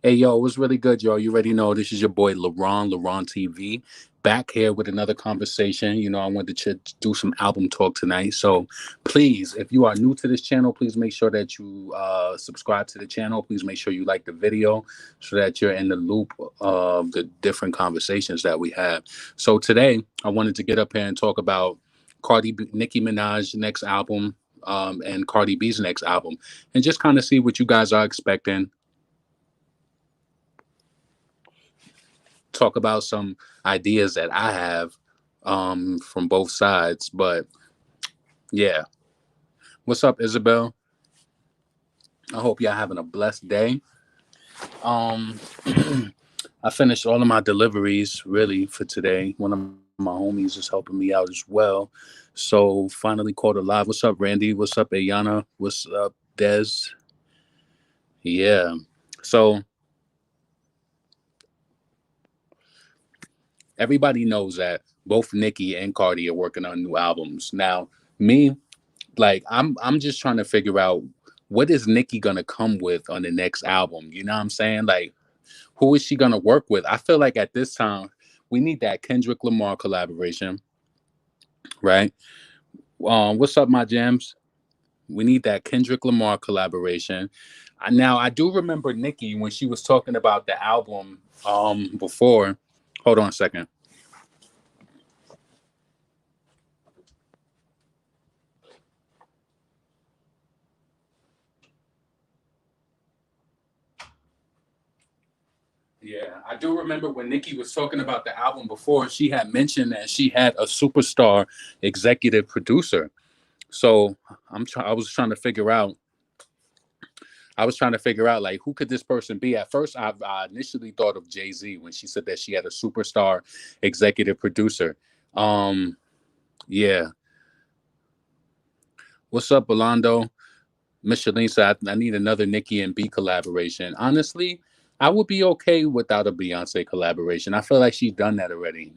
Hey, yo, it was really good, yo. You already know this is your boy LaRon TV, back here with another conversation. I wanted to do some album talk tonight. So please, if you are new to this channel, please make sure that you subscribe to the channel. Please make sure you like the video so that you're in the loop of the different conversations that we have. So today, I wanted to get up here and talk about Nicki Minaj's next album, and Cardi B's next album, and just kind of see what you guys are expecting. Talk about some ideas that I have from both sides. But yeah, what's up, Isabel? I hope y'all having a blessed day. Um, I finished all of my deliveries really for today. One of my homies is helping me out as well. So finally called a live. What's up, Randy? What's up, Ayana? What's up, Des? Yeah. So everybody knows that both Nicki and Cardi are working on new albums. Now, me, like I'm just trying to figure out what is Nicki gonna come with on the next album. You know what I'm saying? Like, who is she gonna work with? I feel like at this time we need that Kendrick Lamar collaboration, right? What's up, my gems? We need that Kendrick Lamar collaboration. Now I do remember Nicki when she was talking about the album before. Hold on a second. Yeah, I do remember when Nicki was talking about the album before, she had mentioned that she had a superstar executive producer. So I was trying to figure out. I was trying to figure out like who could this person be. At first, I initially thought of Jay-Z when she said that she had a superstar executive producer. Um, yeah. What's up, Belando? Micheline said I need another Nicki and B collaboration. Honestly, I would be okay without a Beyonce collaboration. I feel like she's done that already.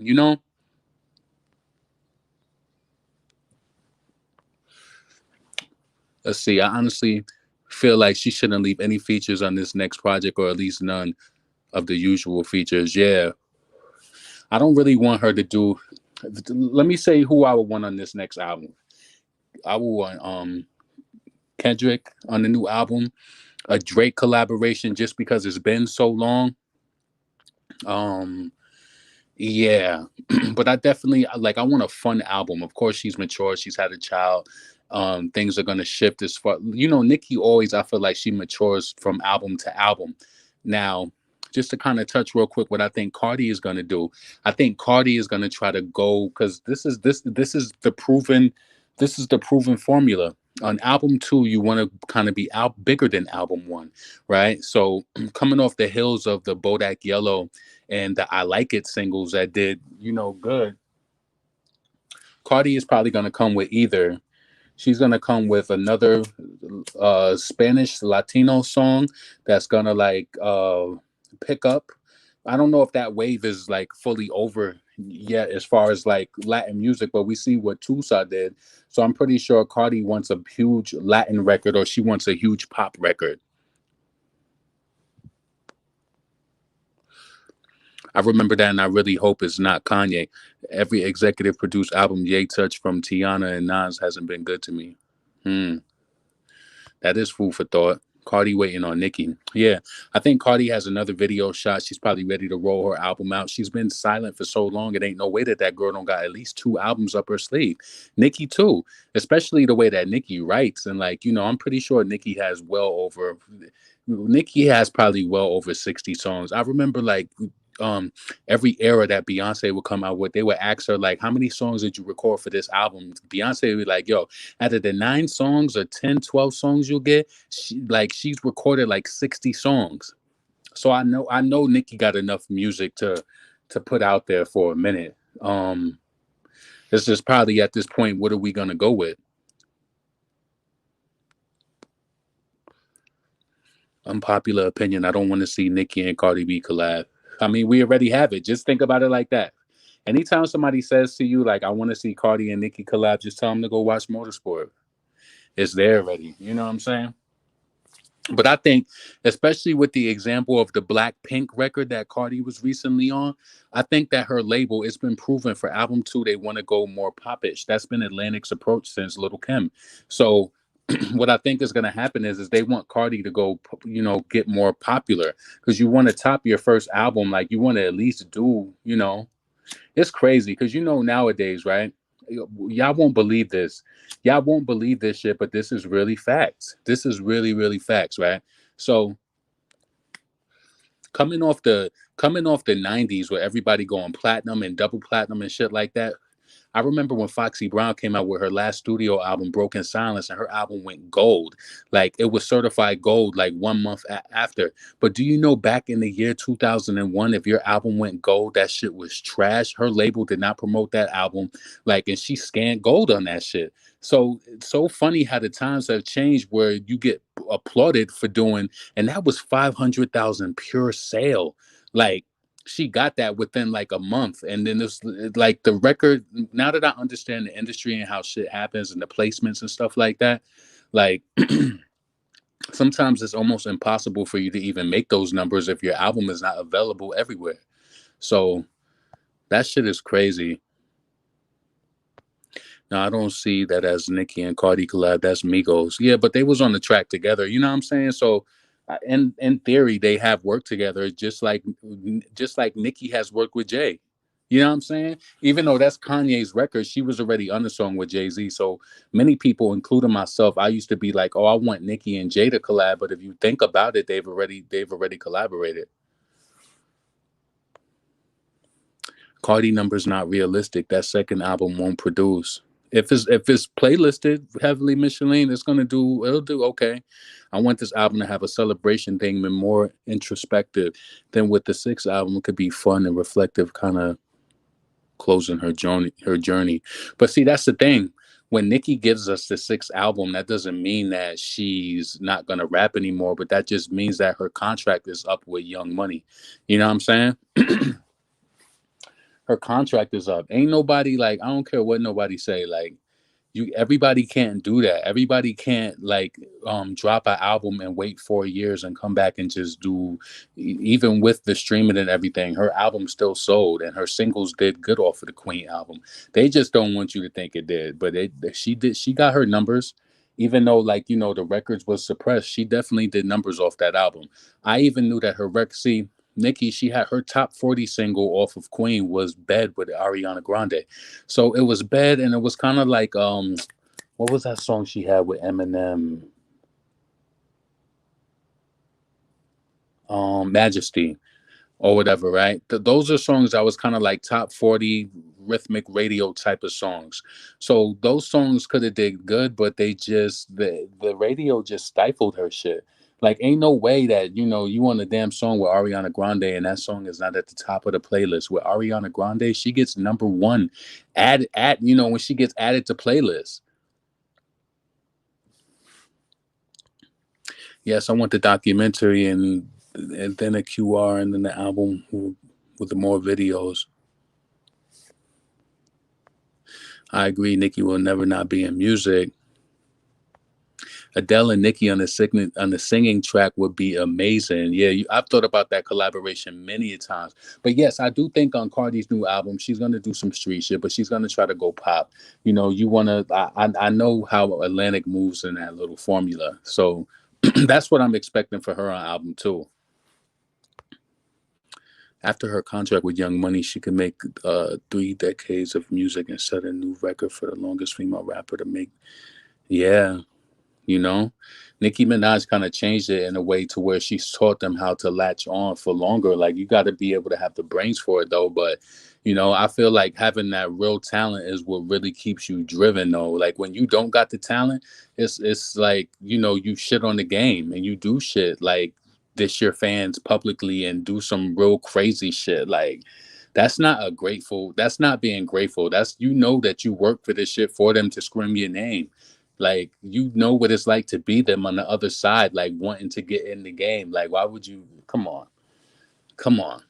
Let's see. I honestly feel like she shouldn't leave any features on this next project, or at least none of the usual features. Yeah, I don't really want her to do. Let me say who I would want on this next album. I would want Kendrick on the new album, a Drake collaboration, just because it's been so long. Um, yeah, but I definitely like. I want a fun album. Of course, she's mature. She's had a child. Things are gonna shift as far. Nicki always. I feel like she matures from album to album. Now, just to kind of touch real quick, what I think Cardi is gonna do. I think Cardi is gonna try to go because this is the proven. This is the proven formula. On album two, you want to kind of be out bigger than album one, right? So coming off the hills of the Bodak Yellow and the I Like It singles that did, good. Cardi is probably going to come with either. She's going to come with another Spanish Latino song that's going to pick up. I don't know if that wave is like fully over yet as far as like Latin music, but we see what Tusa did. So I'm pretty sure Cardi wants a huge Latin record or she wants a huge pop record. I remember that, and I really hope it's not Kanye. Every executive produced album Ye touched from Tiana and Nas hasn't been good to me. Hmm, that is food for thought. Cardi waiting on Nicki. Yeah, I think Cardi has another video shot. She's probably ready to roll her album out. She's been silent for so long. It ain't no way that that girl don't got at least two albums up her sleeve. Nicki too, especially the way that Nicki writes. And I'm pretty sure Nicki has Nicki has probably well over 60 songs. I remember um every era that Beyonce would come out with, they would ask her like, how many songs did you record for this album? Beyonce would be like, yo, out of the 9 songs or 10, 12 songs you'll get, she's recorded like 60 songs. So I know Nicki got enough music to put out there for a minute. This is probably at this point, what are we gonna go with? Unpopular opinion. I don't want to see Nicki and Cardi B collab. I mean, we already have it. Just think about it like that. Anytime somebody says to you, like, I want to see Cardi and Nicki collab, just tell them to go watch Motorsport. It's there already. You know what I'm saying? But I think, especially with the example of the Black Pink record that Cardi was recently on, I think that her label, it's been proven for album two, they want to go more popish. That's been Atlantic's approach since Little Kim. So what I think is going to happen is they want Cardi to go, get more popular, because you want to top your first album, like you want to at least do, it's crazy because nowadays, right? Y'all won't believe this. Y'all won't believe this shit, but this is really facts. This is really, really facts, right? So coming off the coming off the '90s, where everybody going platinum and double platinum and shit like that, I remember when Foxy Brown came out with her last studio album, Broken Silence, and her album went gold. Like it was certified gold like 1 month after. But do you know back in the year 2001, if your album went gold, that shit was trash. Her label did not promote that album. Like, and she scanned gold on that shit. So it's so funny how the times have changed where you get applauded for doing, and that was 500,000 pure sale. Like, she got that within like a month, and then this, like, the record, now that I understand the industry and how shit happens and the placements and stuff like that, like sometimes it's almost impossible for you to even make those numbers if your album is not available everywhere. So that shit is crazy. Now I don't see that as Nicki and Cardi collab. That's Migos. Yeah, but they was on the track together. You know what I'm saying? So, in theory, they have worked together, just like Nicki has worked with Jay. You know what I'm saying? Even though that's Kanye's record, she was already on the song with Jay-Z. So many people, including myself, I used to be like, "Oh, I want Nicki and Jay to collab." But if you think about it, they've already collaborated. Cardi numbers not realistic. That second album won't produce. If it's playlisted heavily Michelin, it'll do okay. I want this album to have a celebration thing and more introspective. Than with the sixth album, it could be fun and reflective, kind of closing her journey. But see, that's the thing. When Nicki gives us the sixth album, that doesn't mean that she's not gonna rap anymore, but that just means that her contract is up with Young Money. You know what I'm saying? Her contract is up. Ain't nobody, like, I don't care what nobody say, like, everybody can't do that. Everybody can't, like, drop an album and wait 4 years and come back and just do, even with the streaming and everything, her album still sold and her singles did good off of the Queen album. They just don't want you to think it did, but she got her numbers. Even though, like, the records was suppressed, she definitely did numbers off that album. I even knew that her record, see, Nicki, she had her top 40 single off of Queen was Bed with Ariana Grande. So it was Bed, and it was kind of like, what was that song she had with Eminem? Majesty or whatever, right? Those are songs that was kind of like top 40 rhythmic radio type of songs. So those songs could have did good, but the radio just stifled her shit. Like, ain't no way that you on a damn song with Ariana Grande and that song is not at the top of the playlist. With Ariana Grande, she gets number one when she gets added to playlists. Yes, I want the documentary and then a QR and then the album with the more videos. I agree. Nicki will never not be in music. Adele and Nicki on the singing track would be amazing. Yeah, I've thought about that collaboration many a times. But yes, I do think on Cardi's new album, she's gonna do some street shit, but she's gonna try to go pop. You wanna. I know how Atlantic moves in that little formula, so that's what I'm expecting for her on album too. After her contract with Young Money, she could make 3 decades of music and set a new record for the longest female rapper to make. Yeah, you know, Nicki Minaj kind of changed it in a way to where she's taught them how to latch on for longer. Like, you got to be able to have the brains for it though. But I feel like having that real talent is what really keeps you driven though. Like, when you don't got the talent, it's like, you shit on the game and you do shit like dish your fans publicly and do some real crazy shit. Like, that's not being grateful. That's, that you work for this shit for them to scream your name. Like, what it's like to be them on the other side, like wanting to get in the game. Like, why would you? Come on, come on.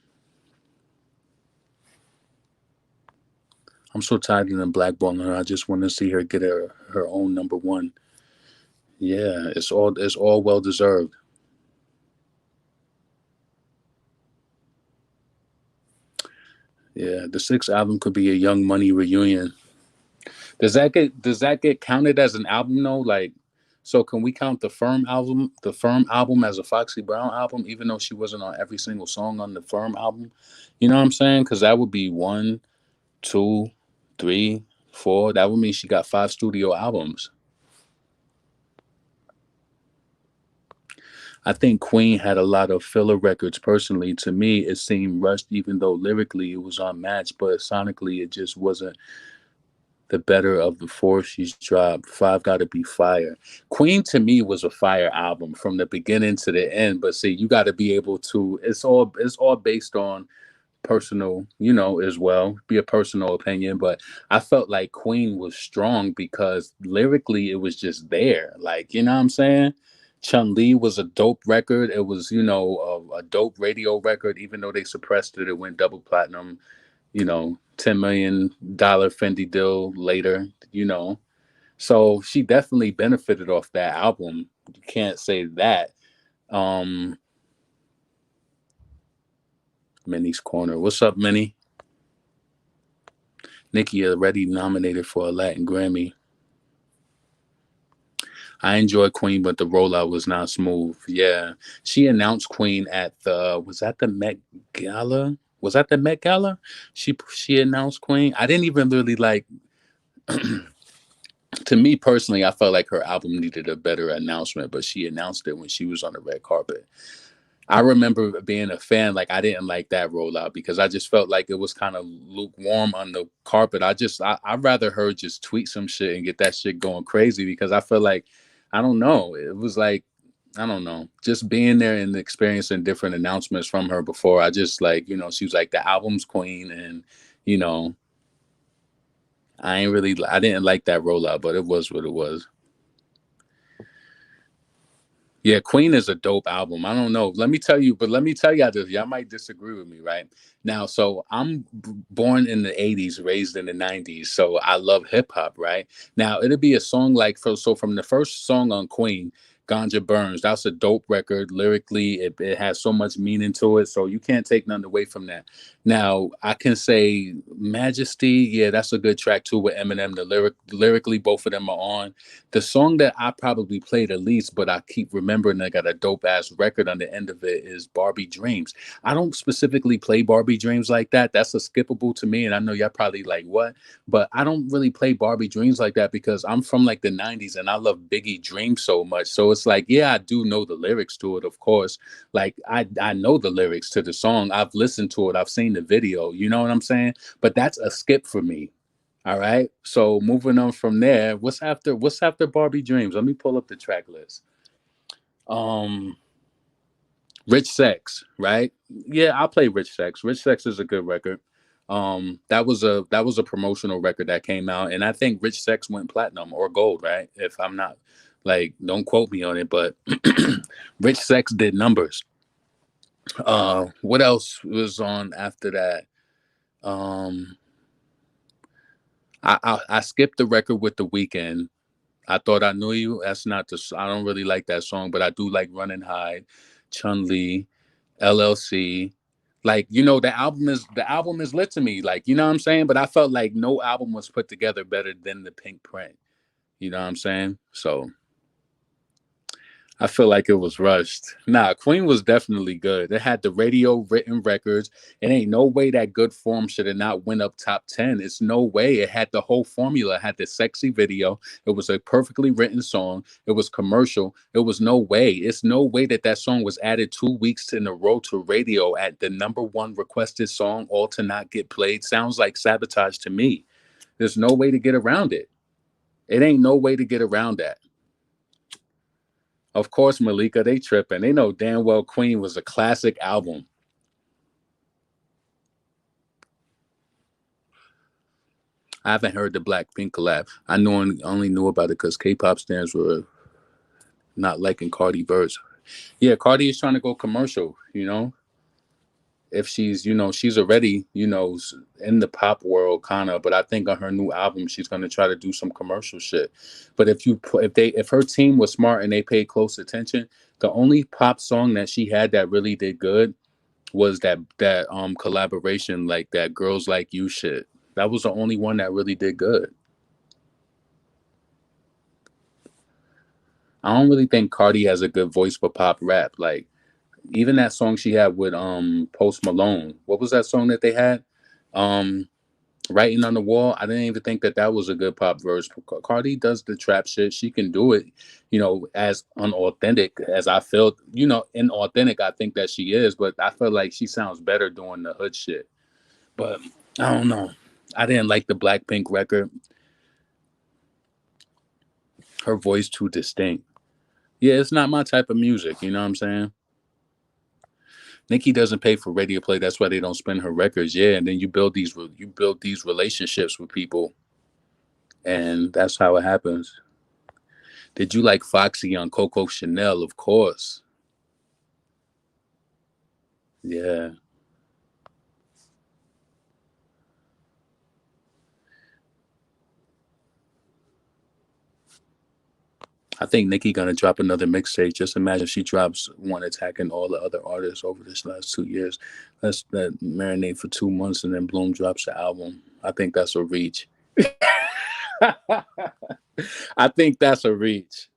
I'm so tired of them blackballing her. I just want to see her get her own number one. Yeah, it's all well deserved. Yeah, the sixth album could be a Young Money reunion. Does that get counted as an album though? Like, so can we count the Firm album as a Foxy Brown album, even though she wasn't on every single song on the Firm album? You know what I'm saying? Because that would be one, two, three, four. That would mean she got five studio albums. I think Queen had a lot of filler records. Personally, to me, it seemed rushed, even though lyrically it was unmatched, but sonically it just wasn't the better of the four she's dropped. Five Gotta Be Fire. Queen to me was a fire album from the beginning to the end. But see, you got to be able to. It's all based on personal, as well. Be a personal opinion, but I felt like Queen was strong because lyrically it was just there. Like, you know what I'm saying? Chun Li was a dope record. It was, a dope radio record. Even though they suppressed it, it went double platinum. $10 million Fendi deal later. So she definitely benefited off that album. You can't say that. Um, Minnie's Corner. What's up, Minnie? Nicki already nominated for a Latin Grammy. I enjoy Queen, but the rollout was not smooth. Yeah, she announced Queen at the was that the Met Gala? Was that the Met Gala? She announced Queen. I didn't even really like. To me personally, I felt like her album needed a better announcement, but she announced it when she was on the red carpet. I remember being a fan. Like, I didn't like that rollout because I just felt like it was kind of lukewarm on the carpet. I'd rather her just tweet some shit and get that shit going crazy because I feel like, I don't know. It was like, I don't know, just being there and experiencing different announcements from her before. I just like, she was like the album's queen, and you know, I didn't like that rollout, but it was what it was. Yeah, Queen is a dope album. I don't know. Let me tell y'all this. Y'all might disagree with me, right? Now, so I'm born in the 80s, raised in the 90s. So I love hip hop, right? Now, it'll be a song like, so from the first song on Queen, Ganja Burns, that's a dope record. Lyrically, it has so much meaning to it. So you can't take nothing away from that. Now, I can say Majesty, yeah, that's a good track too with Eminem. Lyrically, both of them are on. The song that I probably play the least, but I keep remembering I got a dope ass record on the end of it, is Barbie Dreams. I don't specifically play Barbie Dreams like that. That's a skippable to me. And I know y'all probably like, what? But I don't really play Barbie Dreams like that because I'm from like the 90s and I love Biggie Dream so much. So it's like, yeah, I do know the lyrics to it, of course. Like, I know the lyrics to the song. I've listened to it. I've seen the video. You know what I'm saying? But that's a skip for me. All right. So moving on from there, what's after Barbie Dreams? Let me pull up the track list. Um Rich Sex, right? Yeah, I'll play Rich Sex. Rich Sex is a good record. That was a promotional record that came out, and I think Rich Sex went platinum or gold, right? If I'm not, like, don't quote me on it, but Rich Sex did numbers. What else was on after that? Um I skipped the record with the weekend. I thought I knew you. That's not the. I don't really like that song, but I do like Running High, Chun Li, LLC. Like, the album is lit to me. Like, you know what I'm saying. But I felt like no album was put together better than the Pink Print. You know what I'm saying. So I feel like it was rushed. Nah, Queen was definitely good. It had the radio written records. It ain't no way that good form should have not went up top 10. It's no way. It had the whole formula. It had the sexy video. It was a perfectly written song. It was commercial. It was no way. It's no way that that song was added 2 weeks in a row to radio at the number one requested song, all to not get played. Sounds like sabotage to me. There's no way to get around it. It ain't no way to get around that. Of course, Malika, they tripping. They know damn well Queen was a classic album. I haven't heard the Blackpink collab. I only knew about it because K-pop stars were not liking Cardi verse. Yeah, Cardi is trying to go commercial. If she's already, in the pop world kind of, but I think on her new album she's gonna try to do some commercial shit. But if her team was smart and they paid close attention, the only pop song that she had that really did good was that collaboration, like that Girls Like You shit. That was the only one that really did good. I don't really think Cardi has a good voice for pop rap. Like even that song she had with Post Malone. What was that song that they had? Um Writing on the Wall. I didn't even think that that was a good pop verse. Cardi does the trap shit. She can do it, as unauthentic as I felt, inauthentic I think that she is, but I feel like she sounds better doing the hood shit. But I don't know. I didn't like the Blackpink record. Her voice too distinct. Yeah, it's not my type of music, you know what I'm saying? Nicki doesn't pay for radio play. That's why they don't spin her records. Yeah, and then you build these relationships with people, and that's how it happens. Did you like Foxy on Coco Chanel? Of course. Yeah. I think Nicki gonna drop another mixtape. Just imagine she drops one attacking all the other artists over this last 2 years. Let's that marinate for 2 months and then Bloom drops the album. I think that's a reach. I think that's a reach.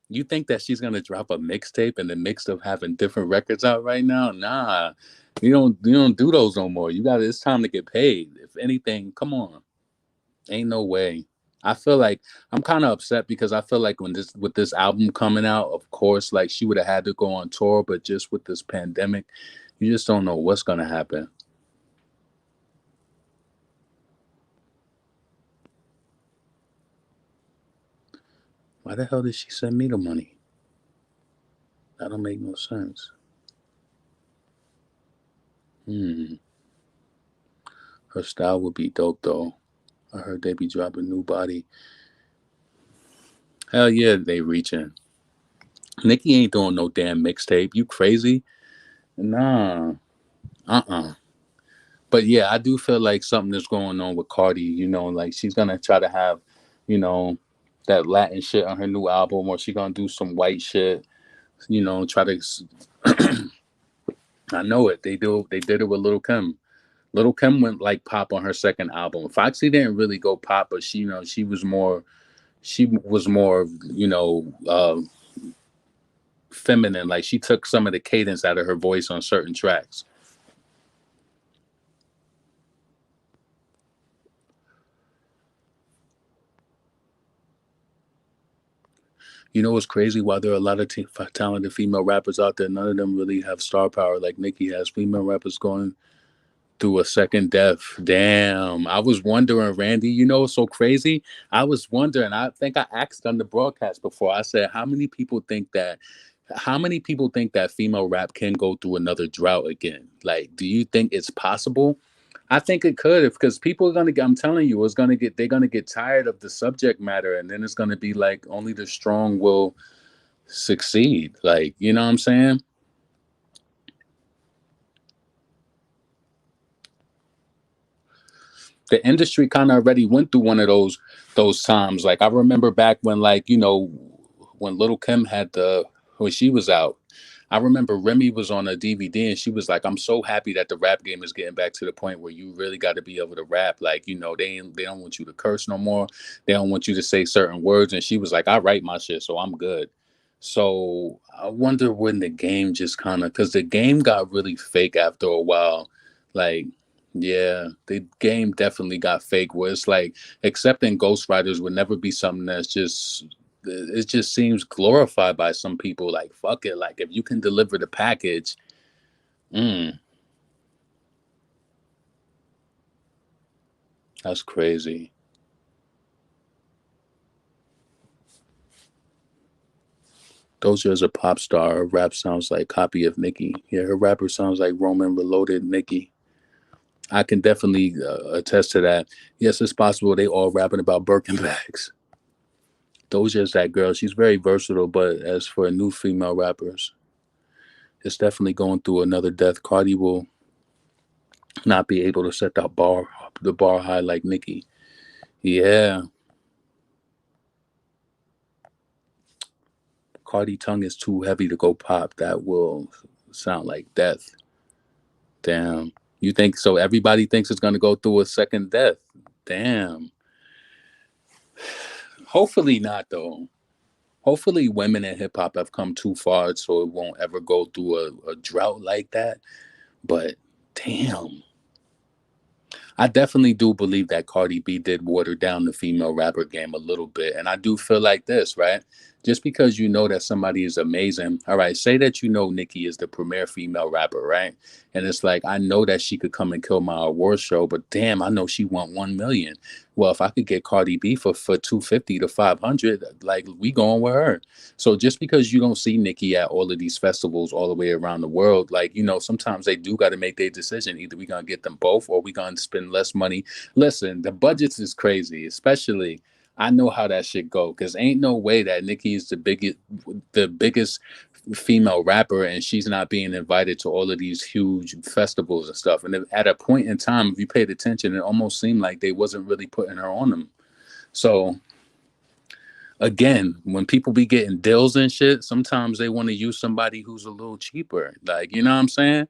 You think that she's gonna drop a mixtape in the mix of having different records out right now? Nah. You don't do those no more. It's time to get paid. If anything, come on. Ain't no way. I feel like I'm kind of upset because I feel like when this with this album coming out, of course, like she would have had to go on tour, but just with this pandemic, you just don't know what's gonna happen. Why the hell did she send me the money? That don't make no sense. Hmm. Her style would be dope though. I heard they be dropping new body. Hell yeah, they reaching. Nicki ain't doing no damn mixtape. You crazy? Nah. Uh-uh. But yeah, I do feel like something is going on with Cardi. Like she's gonna try to have, you know, that Latin shit on her new album, or she gonna do some white shit. Try to. I know it. They do. They did it with Little Kim. Little Kim went like pop on her second album. Foxy didn't really go pop, but she was more. She was more, feminine. Like she took some of the cadence out of her voice on certain tracks. What's crazy? While there are a lot of talented female rappers out there, none of them really have star power like Nicki has. Female rappers going through a second death. Damn. I was wondering, Randy, what's so crazy? I was wondering, I think I asked on the broadcast before, I said, how many people think that female rap can go through another drought again? Like, do you think it's possible? I think it could, because people are gonna get. I'm telling you, they're gonna get tired of the subject matter, and then it's gonna be like only the strong will succeed. Like, you know what I'm saying? The industry kind of already went through one of those times. Like I remember back when, like, when Little Kim had when she was out. I remember Remy was on a DVD and she was like, "I'm so happy that the rap game is getting back to the point where you really got to be able to rap. Like, they don't want you to curse no more. They don't want you to say certain words." And she was like, "I write my shit, so I'm good." So I wonder when the game just kind of, because the game got really fake after a while. Like, yeah, the game definitely got fake. Where it's like accepting ghostwriters would never be something that's just. It just seems glorified by some people. Like, fuck it. Like, if you can deliver the package, mm, that's crazy. Doja's a pop star. Her rap sounds like copy of Nicki. Yeah, her rapper sounds like Roman Reloaded Nicki. I can definitely attest to that. Yes, it's possible they all rapping about Birkin bags. Doja's that girl. She's very versatile, but as for new female rappers, it's definitely going through another death. Cardi will not be able to set the bar high like Nicki. Yeah, Cardi tongue is too heavy to go pop. That will sound like death. Damn. You think so? Everybody thinks it's gonna go through a second death. Damn. Hopefully not, though. Hopefully, women in hip hop have come too far so it won't ever go through a drought like that. But damn. I definitely do believe that Cardi B did water down the female rapper game a little bit. And I do feel like this, right? Just because you know that somebody is amazing, all right, say that you know Nicki is the premier female rapper, right? And it's like, I know that she could come and kill my award show, but damn, I know she want 1 million. Well, if I could get Cardi B for 250 to 500, like we going with her. So just because you don't see Nicki at all of these festivals all the way around the world, like, you know, sometimes they do got to make their decision. Either we going to get them both or we going to spend less money. Listen, the budgets is crazy, especially I know how that shit go because ain't no way that Nicki is the biggest female rapper and she's not being invited to all of these huge festivals and stuff. And at a point in time, if you paid attention, it almost seemed like they wasn't really putting her on them. So again, when people be getting deals and shit, sometimes they want to use somebody who's a little cheaper. Like, you know what I'm saying?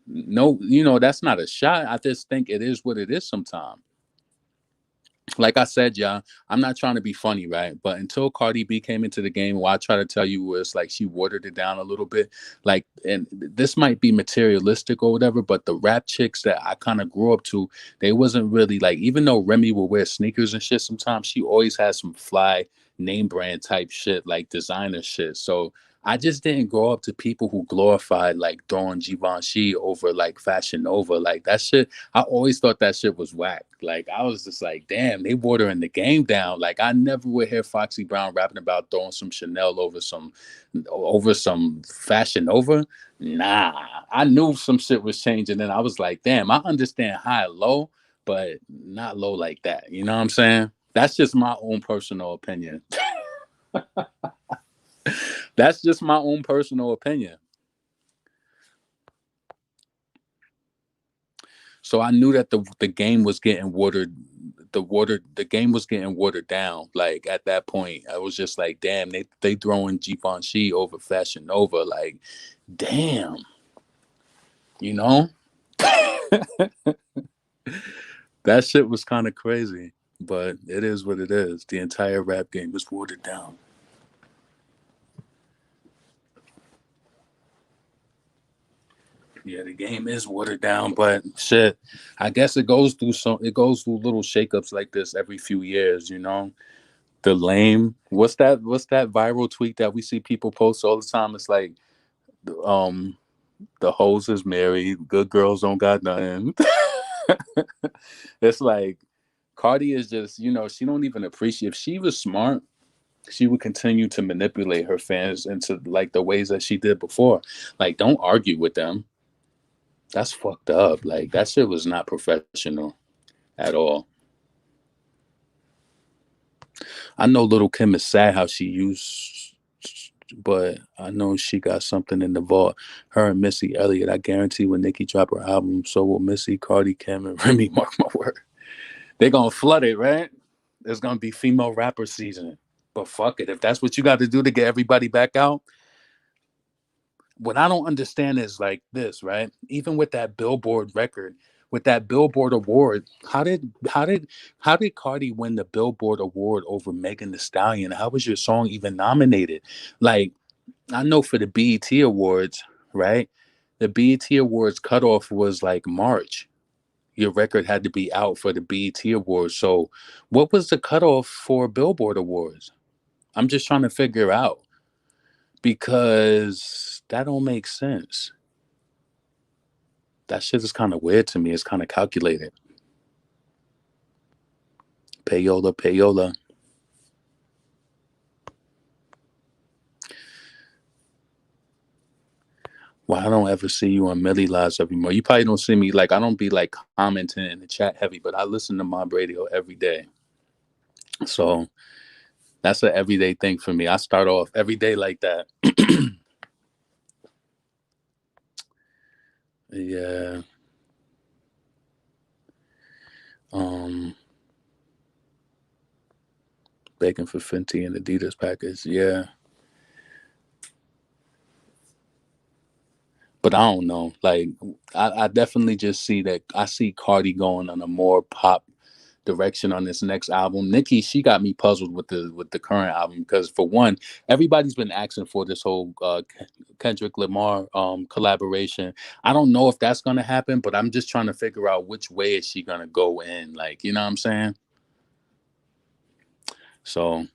No, you know, that's not a shot. I just think it is what it is sometimes. Like I said, y'all, I'm not trying to be funny, right? But until Cardi B came into the game, what I try to tell you was like she watered it down a little bit. Like, and this might be materialistic or whatever, but the rap chicks that I kind of grew up to, they wasn't really like, even though Remy will wear sneakers and shit sometimes, she always has some fly name brand type shit, like designer shit. So I just didn't grow up to people who glorified like Dawn Givenchy over like Fashion Nova. Like that shit, I always thought that shit was whack. Like I was just like, damn, they watering the game down. Like I never would hear Foxy Brown rapping about throwing some Chanel over some Fashion Nova. Nah, I knew some shit was changing, and I was like, damn, I understand high and low, but not low like that. You know what I'm saying? That's just my own personal opinion. That's just my own personal opinion. So I knew that the game was getting watered. The game was getting watered down. Like at that point, I was just like, damn, they throwing Givenchy over Fashion Nova. Like, damn, you know, that shit was kind of crazy. But it is what it is. The entire rap game was watered down. Yeah, the game is watered down, but shit, I guess it goes through little shakeups like this every few years, you know. The lame, what's that viral tweet that we see people post all the time? It's like um the hoes is married, good girls don't got nothing. It's like Cardi is just, you know, she don't even appreciate. If she was smart, she would continue to manipulate her fans into like the ways that she did before. Like, don't argue with them. That's fucked up. Like that shit was not professional at all. I know Little Kim is sad how she used, but I know she got something in the vault. Her and Missy Elliott. I guarantee when Nicki drop her album, so will Missy, Cardi, Kim, and Remy. Mark my word. They're gonna flood it, right? There's gonna be female rapper season. But fuck it. If that's what you got to do to get everybody back out, what I don't understand is like this, right? Even with that Billboard record, with that Billboard award, how did Cardi win the Billboard award over Megan Thee Stallion? How was your song even nominated? Like, I know for the BET Awards, right? The BET Awards cutoff was like March. Your record had to be out for the BET Awards. So, what was the cutoff for Billboard Awards? I'm just trying to figure out because that don't make sense. That shit is kind of weird to me. It's kind of calculated. Payola, payola. Well, I don't ever see you on Millie Lives anymore. You probably don't see me like I don't be like commenting in the chat heavy, but I listen to Mob Radio every day. So that's an everyday thing for me. I start off every day like that. Yeah. Um, Begging for Fenty and Adidas package. Yeah. But I don't know. Like, I definitely just see that. I see Cardi going on a more pop direction on this next album. Nicki, she got me puzzled with the current album because for one, everybody's been asking for this whole Kendrick Lamar collaboration. I don't know if that's gonna happen, but I'm just trying to figure out which way is she gonna go in. Like, you know what I'm saying? So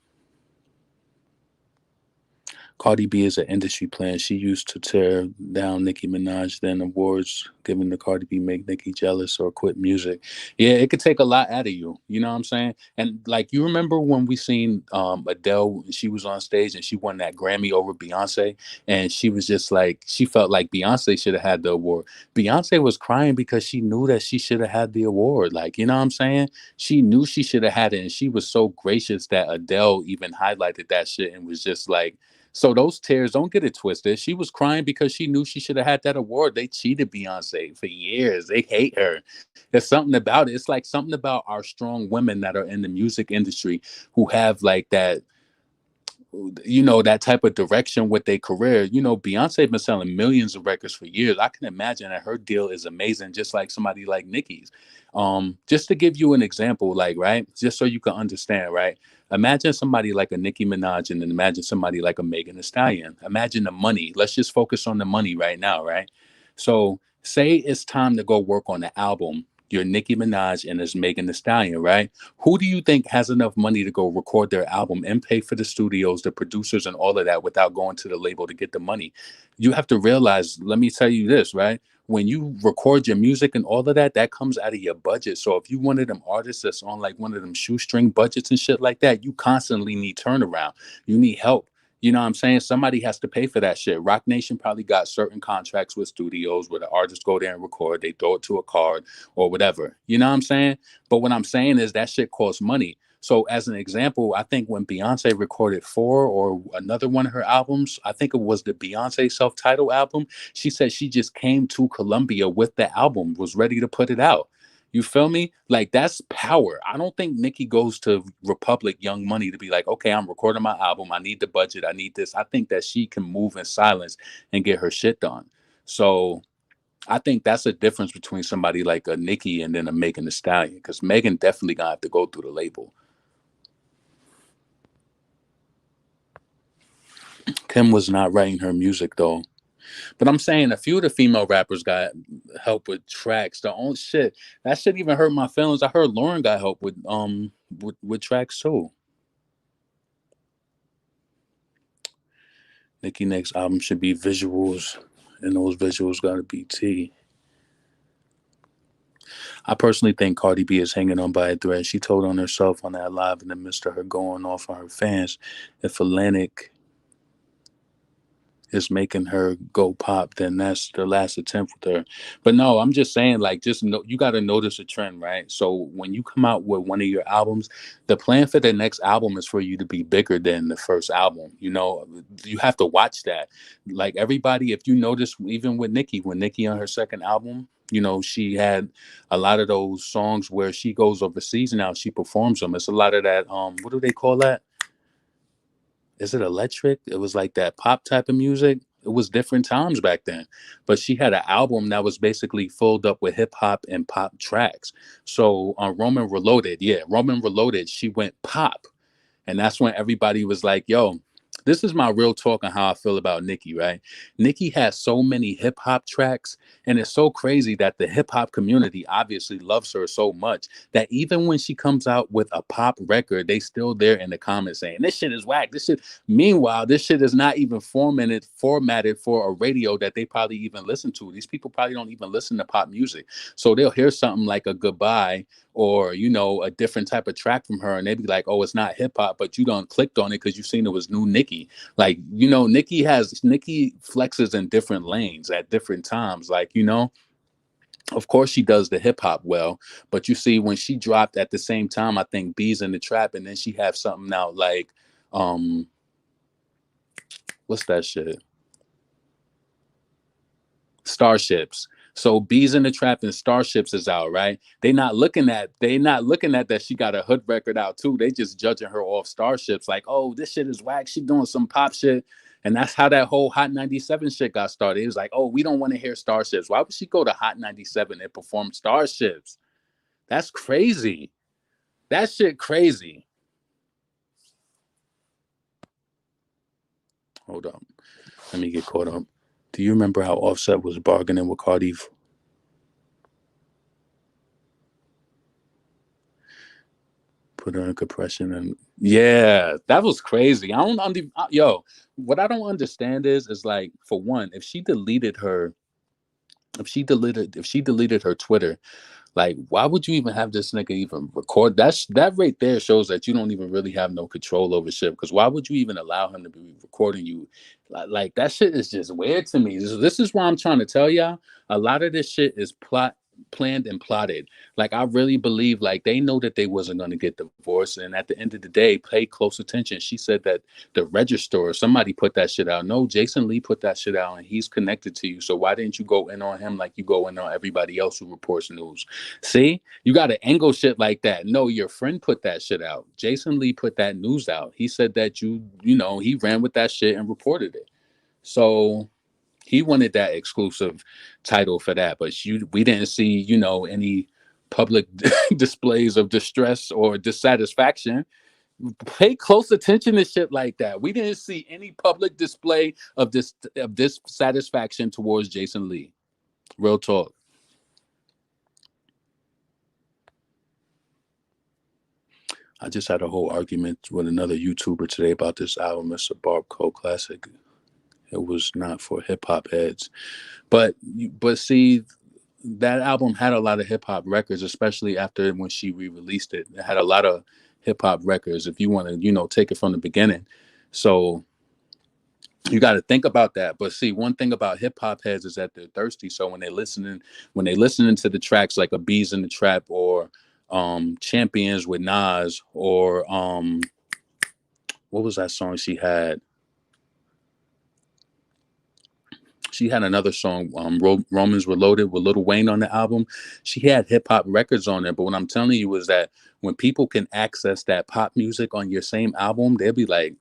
Cardi B is an industry plant. She used to tear down Nicki Minaj, then awards given to Cardi B make Nicki jealous or quit music. Yeah, it could take a lot out of you. You know what I'm saying? And like you remember when we seen Adele, she was on stage and she won that Grammy over Beyonce, and she was just like she felt like Beyonce should have had the award. Beyonce was crying because she knew that she should have had the award. Like, you know what I'm saying? She knew she should have had it, and she was so gracious that Adele even highlighted that shit and was just like, so those tears, don't get it twisted. She was crying because she knew she should have had that award. They cheated Beyonce for years. They hate her. There's something about it. It's like something about our strong women that are in the music industry who have like that, that type of direction with their career. Beyonce been selling millions of records for years. I can imagine that her deal is amazing, just like somebody like Nicki's. Just to give you an example, like, right, just so you can understand, right? Imagine somebody like a Nicki Minaj and then imagine somebody like a Megan Thee Stallion. Imagine the money. Let's just focus on the money right now, right? So say it's time to go work on the album. You're Nicki Minaj and it's Megan Thee Stallion, right? Who do you think has enough money to go record their album and pay for the studios, the producers, and all of that without going to the label to get the money? You have to realize, let me tell you this, right? When you record your music and all of that, that comes out of your budget. So if you one of them artists that's on like one of them shoestring budgets and shit like that, you constantly need turnaround. You need help. You know what I'm saying? Somebody has to pay for that shit. Rock Nation probably got certain contracts with studios where the artists go there and record, they throw it to a card or whatever. You know what I'm saying? But what I'm saying is that shit costs money. So as an example, I think when Beyonce recorded Four or another one of her albums, I think it was the Beyonce self-titled album, she said she just came to Columbia with the album, was ready to put it out. You feel me? Like that's power. I don't think Nicki goes to Republic Young Money to be like, okay, I'm recording my album. I need the budget. I need this. I think that she can move in silence and get her shit done. So I think that's a difference between somebody like a Nicki and then a Megan Thee Stallion, because Megan definitely gonna have to go through the label. Kim was not writing her music though. But I'm saying a few of the female rappers got help with tracks. The only shit that shit even hurt my feelings. I heard Lauren got help with tracks too. Nicki next album should be visuals, and those visuals gotta be T. I personally think Cardi B is hanging on by a thread. She told on herself on that live in the midst of her going off on her fans. If Atlantic is making her go pop, then that's the last attempt with her. But no, I'm just saying, like, just know you got to notice a trend, right? So when you come out with one of your albums, the plan for the next album is for you to be bigger than the first album. You have to watch that. Like everybody, if you notice, even with Nicki, when Nicki on her second album, she had a lot of those songs where she goes overseas now, she performs them. It's a lot of that. What do they call that? Is it electric? It was like that pop type of music. It was different times back then. But she had an album that was basically filled up with hip hop and pop tracks. So on Roman Reloaded, she went pop. And that's when everybody was like, yo, this is my real talk on how I feel about Nicki, right? Nicki has so many hip hop tracks, and it's so crazy that the hip hop community obviously loves her so much that even when she comes out with a pop record, they still there in the comments saying, this shit is whack. This shit. Meanwhile, this shit is not even formatted for a radio that they probably even listen to. These people probably don't even listen to pop music. So they'll hear something like a goodbye or a different type of track from her and they'd be like, oh, it's not hip-hop, but you done clicked on it because you seen it was new Nicki. Like, Nicki flexes in different lanes at different times. Like, of course she does the hip-hop well, but you see when she dropped at the same time, I think Bees in the Trap, and then she have something out like what's that shit, Starships. So Bees in the Trap and Starships is out, right? They not looking at that she got a hood record out too. They just judging her off Starships, like, oh, this shit is whack. She doing some pop shit. And that's how that whole Hot 97 shit got started. It was like, oh, we don't want to hear Starships. Why would she go to Hot 97 and perform Starships? That's crazy. That shit crazy. Hold up. Let me get caught up. Do you remember how Offset was bargaining with Cardi? Put her in compression and yeah, that was crazy. I don't yo. What I don't understand is like for one, if she deleted her Twitter, like, why would you even have this nigga even record? That right there shows that you don't even really have no control over shit. Because why would you even allow him to be recording you? Like that shit is just weird to me. This is why I'm trying to tell y'all. A lot of this shit is planned and plotted. Like I really believe like they know that they wasn't going to get divorced, and at the end of the day, pay close attention. She said that the register or somebody put that shit out. No, Jason Lee put that shit out, and he's connected to you. So why didn't you go in on him like you go in on everybody else who reports news? See, you got to angle shit like that. No, your friend put that shit out. Jason Lee put that news out. He said that he ran with that shit and reported it. So he wanted that exclusive title for that, but we didn't see, any public displays of distress or dissatisfaction. Pay close attention to shit like that. We didn't see any public display of this satisfaction towards Jason Lee. Real talk. I just had a whole argument with another YouTuber today about this album. It's a Barbco classic. It was not for hip hop heads, but see, that album had a lot of hip hop records, especially after when she re-released it. It had a lot of hip hop records. If you want to, take it from the beginning, so you got to think about that. But see, one thing about hip hop heads is that they're thirsty. So when they listening to the tracks like "A Bees in the Trap" or "Champions" with Nas, or what was that song she had? She had another song, Romans Reloaded, with Lil Wayne on the album. She had hip hop records on there. But what I'm telling you is that when people can access that pop music on your same album, they'll be like,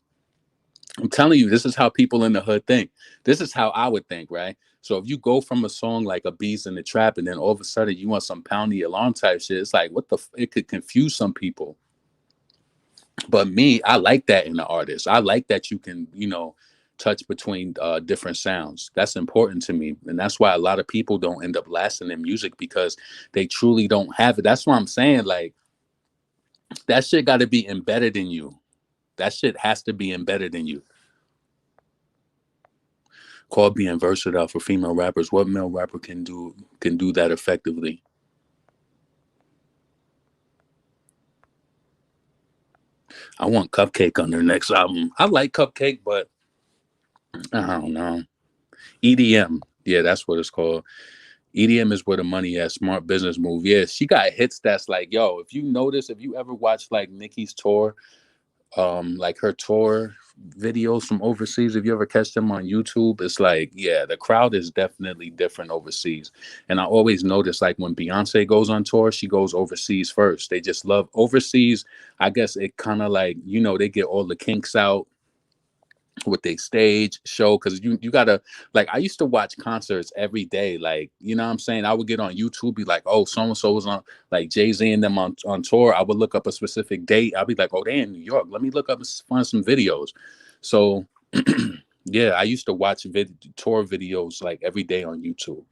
I'm telling you, this is how people in the hood think. This is how I would think, right? So if you go from a song like "A Beast in the Trap" and then all of a sudden you want some pound the alarm type shit, it's like, it could confuse some people. But me, I like that in the artist. I like that you can, touch between different sounds. That's important to me. And that's why a lot of people don't end up lasting in music, because they truly don't have it. That's why I'm saying, like, that shit got to be embedded in you. That shit has to be embedded in you. Called being versatile for female rappers. What male rapper can do that effectively? I want Cupcake on their next album. I like Cupcake, but I don't know. EDM. Yeah, that's what it's called. EDM is where the money at. Smart business move. Yeah, she got hits that's like, yo, if you ever watch like Nicki's tour, like her tour videos from overseas, if you ever catch them on YouTube, it's like, yeah, the crowd is definitely different overseas. And I always notice, like, when Beyonce goes on tour, she goes overseas first. They just love overseas. I guess it kind of like, they get all the kinks out with their stage show, because you gotta, like, I used to watch concerts every day, like, you know what I'm saying. I would get on YouTube, be like, oh, so and so was on, like, Jay-Z and them on tour. I would look up a specific date. I'll be like, oh, they in New York, let me look up and find some videos. So yeah, I used to watch tour videos like every day on YouTube.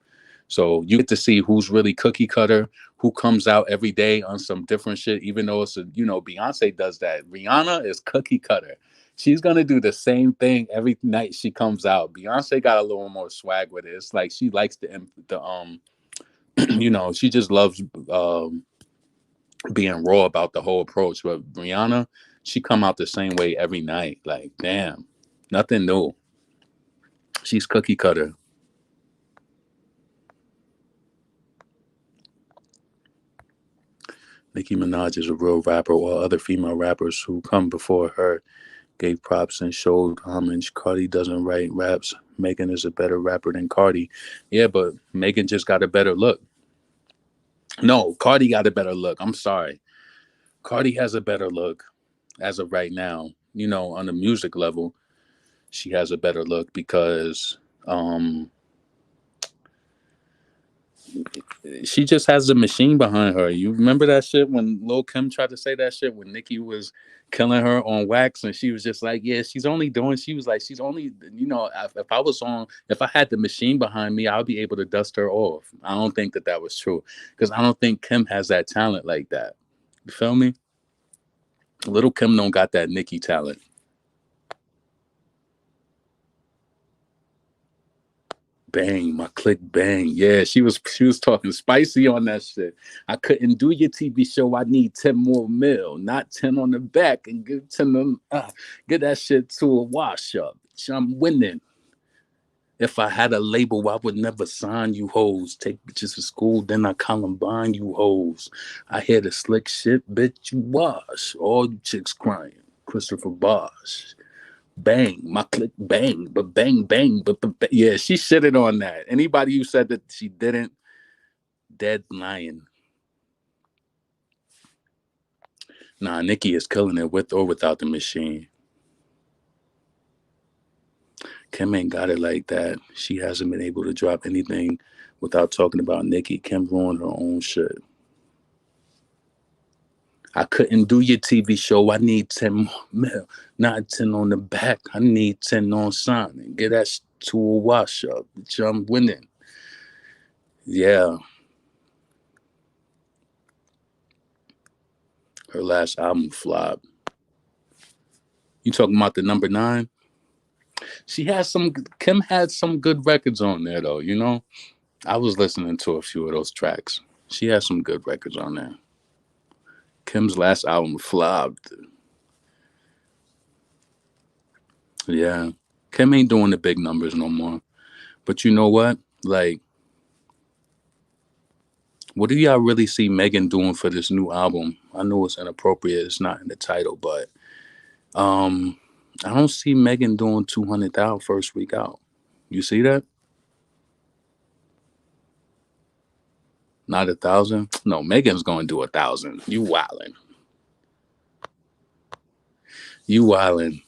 So you get to see who's really cookie cutter, who comes out every day on some different shit, even though Beyonce does that. Rihanna is cookie cutter. She's gonna do the same thing every night she comes out. Beyonce got a little more swag with it. It's like she likes the she just loves being raw about the whole approach. But Rihanna, she come out the same way every night. Like, damn, nothing new. She's cookie cutter. Nicki Minaj is a real rapper, while other female rappers who come before her gave props and showed homage. Cardi doesn't write raps. Megan is a better rapper than Cardi. Yeah, but Megan just got a better look. No, Cardi got a better look. I'm sorry. Cardi has a better look as of right now, on the music level. she has a better look because um, she just has the machine behind her. You remember that shit when Lil Kim tried to say that shit when Nicki was killing her on wax, and she was just like, "Yeah, she's only doing." She was like, "She's only, if I was on, if I had the machine behind me, I'll be able to dust her off." I don't think that was true because I don't think Kim has that talent like that. You feel me? Little Kim don't got that Nicki talent. Bang, my click bang. Yeah, she was talking spicy on that shit. I couldn't do your TV show. I need 10 more mil, not 10 on the back, and give 10 them get that shit to a wash up. I'm winning. If I had a label, I would never sign you hoes. Take bitches to school, then I Columbine you hoes. I hear the slick shit, bitch, you wash. All you chicks crying. Christopher Bosh. Bang, my click bang, but bang, bang, but yeah, she shitted on that. Anybody who said that she didn't, dead lying. Nah, Nicki is killing it with or without the machine. Kim ain't got it like that. She hasn't been able to drop anything without talking about Nicki. Kim ruined her own shit. I couldn't do your TV show. I need 10 more mil, not 10 on the back. I need 10 on signing. Get that to a wash up. Bitch, I'm winning. Yeah, her last album flopped. You talking about the number nine? She has some. Kim had some good records on there, though. I was listening to a few of those tracks. She has some good records on there. Kim's last album flopped. Yeah, Kim ain't doing the big numbers no more. But you know what? Like, what do y'all really see Megan doing for this new album? I know it's inappropriate. It's not in the title, but um, I don't see Megan doing 200,000 first week out. You see that? Not 1,000? No, Megan's going to do 1,000. You wildin'. You wildin'.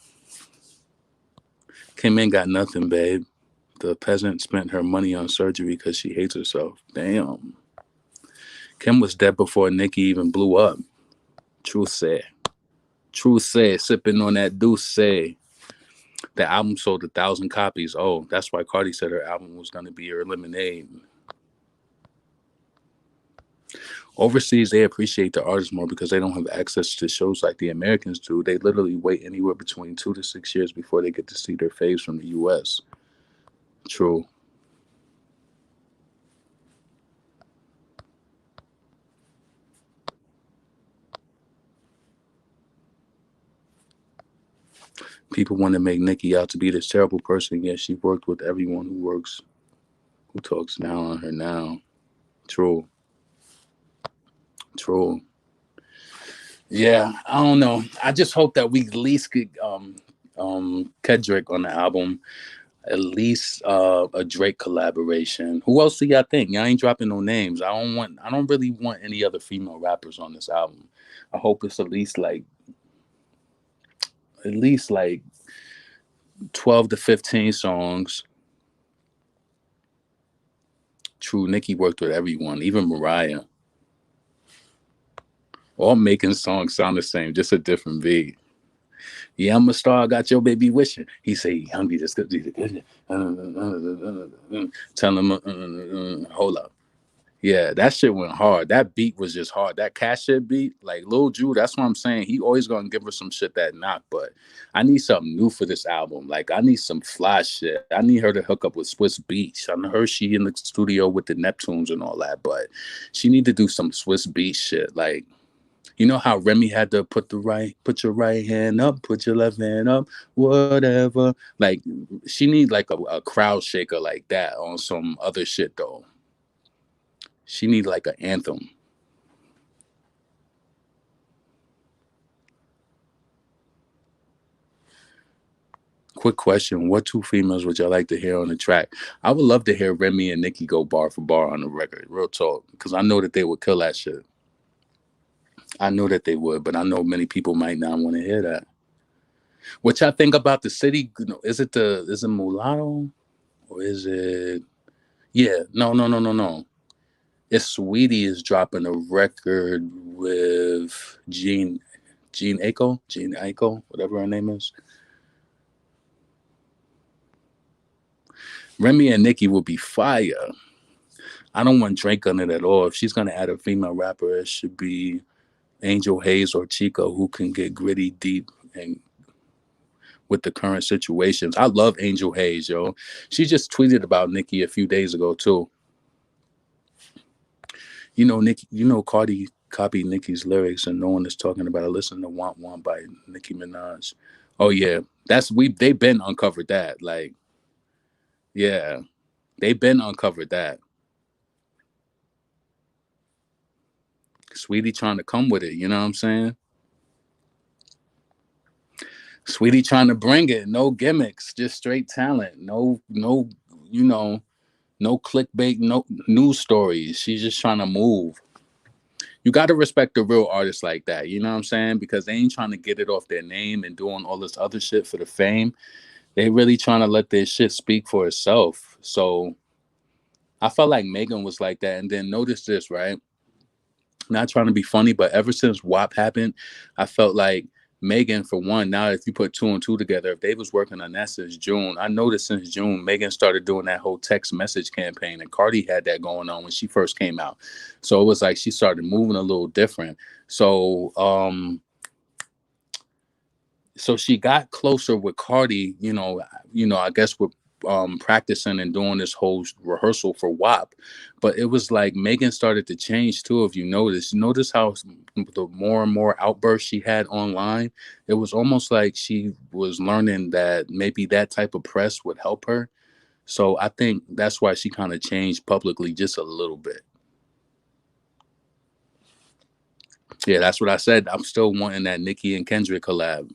Kim ain't got nothing, babe. The peasant spent her money on surgery because she hates herself. Damn. Kim was dead before Nicki even blew up. Truth said. Truth said, sipping on that deuce say. The album sold 1,000 copies. Oh, that's why Cardi said her album was going to be her lemonade. Overseas, they appreciate the artists more because they don't have access to shows like the Americans do. They literally wait anywhere between 2 to 6 years before they get to see their faves from the U.S. True. People want to make Nicki out to be this terrible person, yet she worked with everyone who talks down on her now. True. True. Yeah, I don't know. I just hope that we at least get Kendrick on the album, at least a Drake collaboration. Who else do y'all think? Y'all ain't dropping no names. I don't really want any other female rappers on this album. I hope it's at least like 12 to 15 songs. True, Nicki worked with everyone, even Mariah. All making songs sound the same, just a different beat. Yeah, I'm a star. I got your baby wishing. He say he hungry. Just tell him. Hold up. Yeah, that shit went hard. That beat was just hard. That cash shit beat, like Lil Ju. That's what I'm saying. He always gonna give her some shit that knock. But I need something new for this album. Like I need some fly shit. I need her to hook up with Swiss Beats. I heard she in the studio with the Neptunes and all that, but she need to do some Swiss Beats shit. Like you know how Remy had to put your right hand up, put your left hand up, whatever. Like she need like a crowd shaker like that on some other shit though. She need like an anthem. Quick question: what two females would y'all like to hear on the track? I would love to hear Remy and Nicki go bar for bar on the record. Real talk, because I know that they would kill that shit. I know that they would, but I know many people might not want to hear that. What y'all think about the city? Is it Mulatto or is it? Yeah, no. It's Sweetie is dropping a record with Gene Aiko, whatever her name is. Remy and Nicki will be fire. I don't want Drake on it at all. If she's gonna add a female rapper, it should be Angel Hayes or Chico, who can get gritty, deep, and with the current situations. I love Angel Hayes, yo. She just tweeted about Nicki a few days ago too. Nicki. Cardi copied Nicki's lyrics, and no one is talking about it. Listen to "Want Want" by Nicki Minaj. Oh yeah, they've been uncovered that. Like, yeah, they've been uncovered that. Sweetie trying to come with it. You know what I'm saying? Sweetie trying to bring it. No gimmicks, just straight talent. No, you know, no clickbait, no news stories. She's just trying to move. You got to respect the real artists like that. You know what I'm saying? Because they ain't trying to get it off their name and doing all this other shit for the fame. They really trying to let their shit speak for itself. So I felt like Megan was like that. And then notice this, right? Not trying to be funny, but ever since WAP happened, I felt like Megan, for one, now if you put two and two together, if they was working on that since June, I noticed since June, Megan started doing that whole text message campaign, and Cardi had that going on when she first came out. So it was like she started moving a little different. So she got closer with Cardi, I guess with practicing and doing this whole rehearsal for WAP. But it was like Megan started to change too. If you notice how the more and more outbursts she had online, it was almost like she was learning that maybe that type of press would help her. So I think that's why she kind of changed publicly just a little bit. Yeah, that's what I said. I'm still wanting that Nicki and Kendrick collab.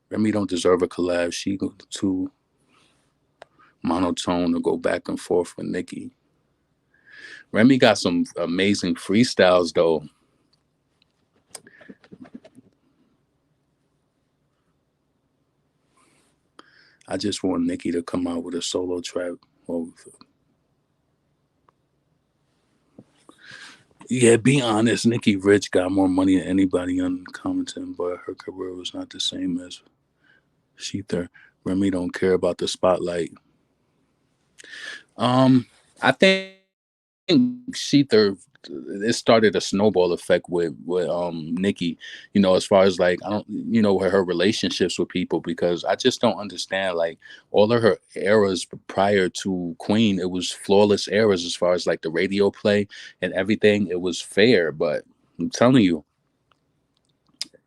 Remy don't deserve a collab. She too monotone to go back and forth with Nicki. Remy got some amazing freestyles though. I just want Nicki to come out with a solo track. Well, yeah, be honest. Nicki Rich got more money than anybody on commenting, but her career was not the same as Sheether. Remy don't care about the spotlight. I think Sheether, it started a snowball effect with Nicki, as far as like I don't her relationships with people, because I just don't understand like all of her eras prior to Queen, it was flawless eras as far as like the radio play and everything. It was fair, but I'm telling you,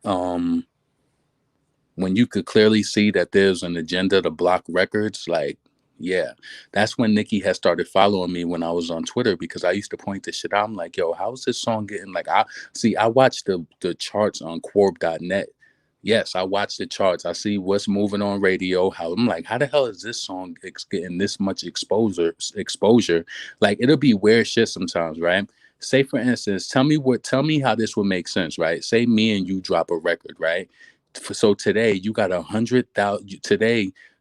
um when you could clearly see that there's an agenda to block records, like, yeah, that's when Nicki has started following me when I was on Twitter, because I used to point this shit out. I'm like, yo, how's this song getting like I watched the charts on Quarb.net. Yes, I watch the charts. I see what's moving on radio. How I'm like, how the hell is this song getting this much exposure? Like it'll be weird shit sometimes, right? Say for instance, tell me how this would make sense, right? Say me and you drop a record, right? So today you got 100,000.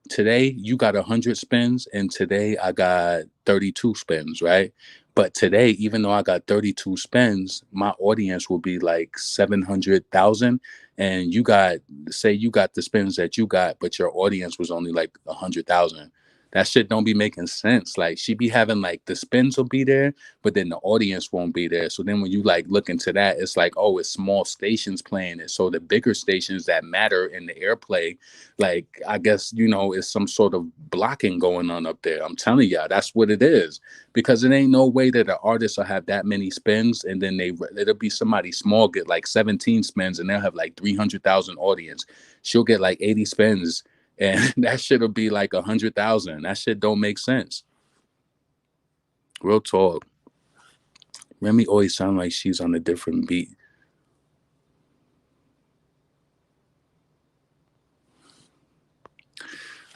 Today you got 100 spins, and today I got 32 spins, right? But today, even though I got 32 spins, my audience will be like 700,000, and you got the spins that you got, but your audience was only like 100,000. That shit don't be making sense. Like she be having like the spins will be there, but then the audience won't be there. So then when you like look into that, it's like, oh, it's small stations playing it. So the bigger stations that matter in the airplay, like I guess it's some sort of blocking going on up there. I'm telling y'all, that's what it is. Because it ain't no way that an artist will have that many spins, and then it'll be somebody small get like 17 spins, and they'll have like 300,000 audience. She'll get like 80 spins, and that shit'll be like 100,000. That shit don't make sense. Real talk. Remy always sound like she's on a different beat.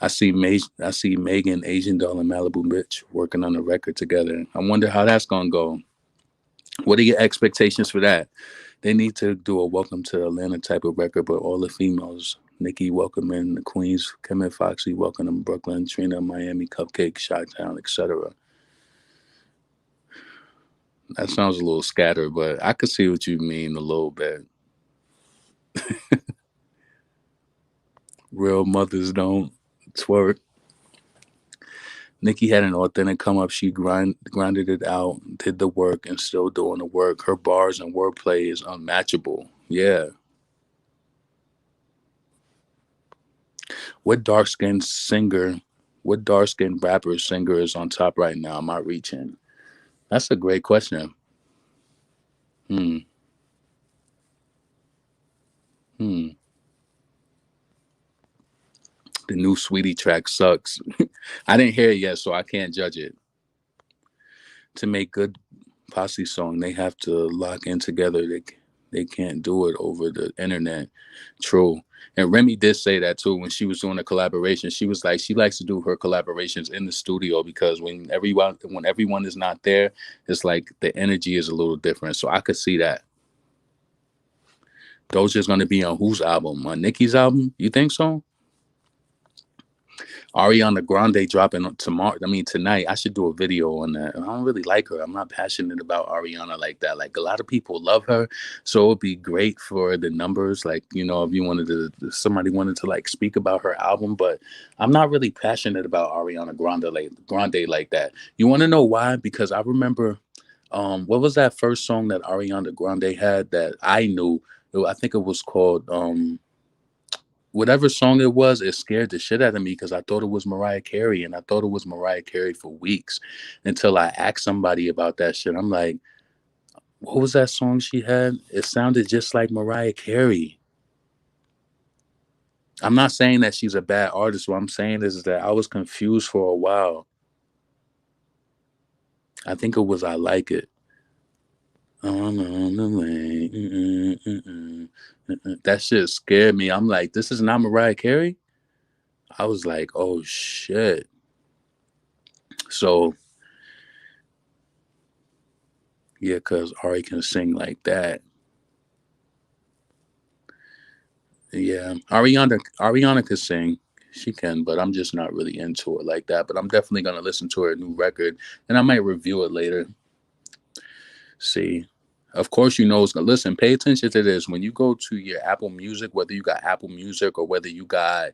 I see Megan, Asian Doll, and Malibu Bitch working on a record together. I wonder how that's gonna go. What are your expectations for that? They need to do a Welcome to Atlanta type of record, but all the females. Nicki welcoming the Queens, Kim and Foxy welcoming Brooklyn, Trina, Miami, Cupcake, Chi-Town, etc. That sounds a little scattered, but I could see what you mean a little bit. Real mothers don't twerk. Nicki had an authentic come up. She grinded it out, did the work, and still doing the work. Her bars and wordplay is unmatchable. Yeah. What dark skinned singer, what dark skinned rapper singer is on top right now? Am I reaching? That's a great question. Hmm. Hmm. The new Sweetie track sucks. I didn't hear it yet, so I can't judge it. To make good posse song, they have to lock in together. They can't do it over the internet. True. And Remy did say that too when she was doing a collaboration. She was like she likes to do her collaborations in the studio because when everyone is not there, it's like the energy is a little different. So I could see that. Doja's gonna be on whose album? On Nicki's album? You think so? Ariana Grande dropping tomorrow. I mean tonight. I should do a video on that. I don't really like her. I'm not passionate about Ariana like that. Like a lot of people love her, so it would be great for the numbers. Like if you wanted to, if somebody wanted to like speak about her album, but I'm not really passionate about Ariana Grande like that. You want to know why? Because I remember, what was that first song that Ariana Grande had that I knew? I think it was called whatever song it was, it scared the shit out of me because I thought it was Mariah Carey, and I thought it was Mariah Carey for weeks until I asked somebody about that shit. I'm like, what was that song she had? It sounded just like Mariah Carey. I'm not saying that she's a bad artist. What I'm saying is that I was confused for a while. I think it was I Like It. On the way. That shit scared me. I'm like, this is not Mariah Carey? I was like, oh shit. So yeah, because Ari can sing like that. Yeah, Ariana could sing. She can, but I'm just not really into it like that. But I'm definitely gonna listen to her new record, and I might review it later. See, of course, it's gonna listen. Pay attention to this when you go to your Apple Music, whether you got Apple Music or whether you got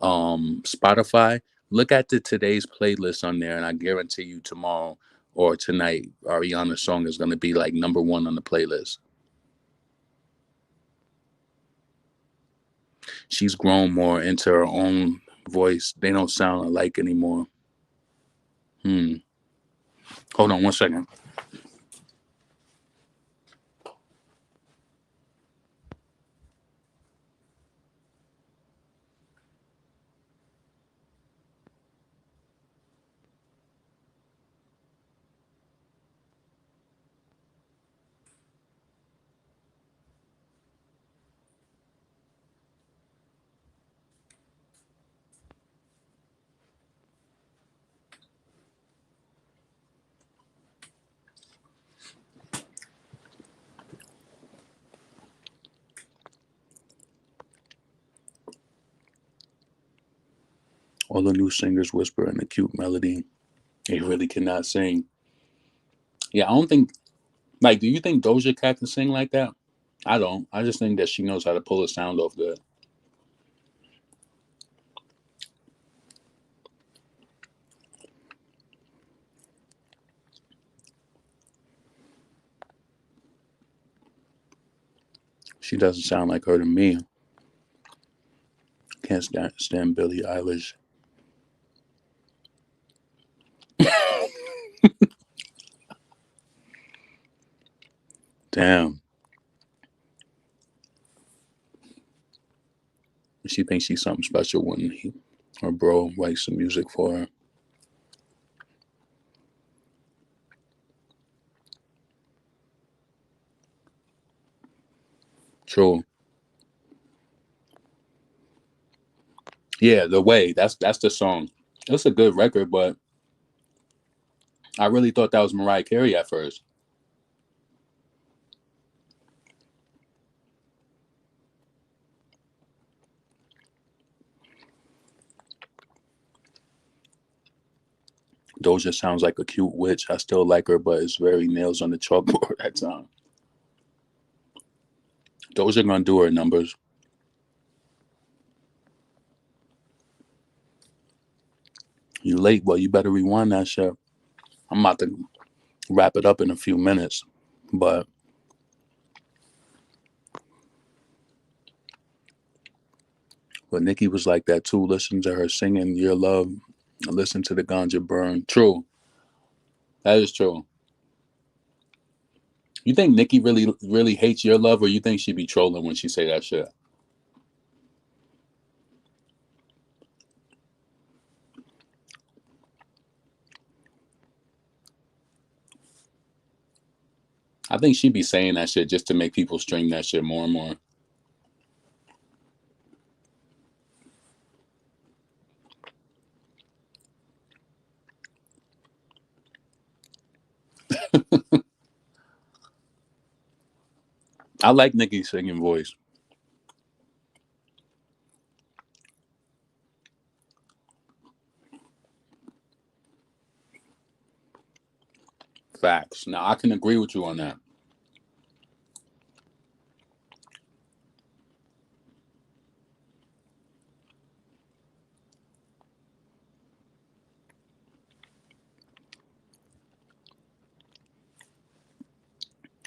Spotify. Look at the today's playlist on there, and I guarantee you tomorrow or tonight, Ariana's song is gonna be like number one on the playlist. She's grown more into her own voice. They don't sound alike anymore. Hmm. Hold on one second. All the new singers whisper in a cute melody. They really cannot sing. Yeah, I don't think. Like, do you think Doja Cat can sing like that? I don't. I just think that she knows how to pull a sound off good. She doesn't sound like her to me. Can't stand Billie Eilish. Damn. She thinks she's something special when her bro writes some music for her. True. Yeah, The Way. That's the song. It's a good record, but I really thought that was Mariah Carey at first. Doja sounds like a cute witch. I still like her, but it's very nails on the chalkboard at times. Doja gonna do her numbers. You late? Well, you better rewind that shit. I'm about to wrap it up in a few minutes, but Nicki was like that too. Listen to her singing "Your Love." Listen to the ganja burn. True, that is true. You think Nicki really hates Your Love, or you think she be trolling when she say that shit? I think she be saying that shit just to make people stream that shit more and more. I like Nicki's singing voice. Facts. Now I can agree with you on that.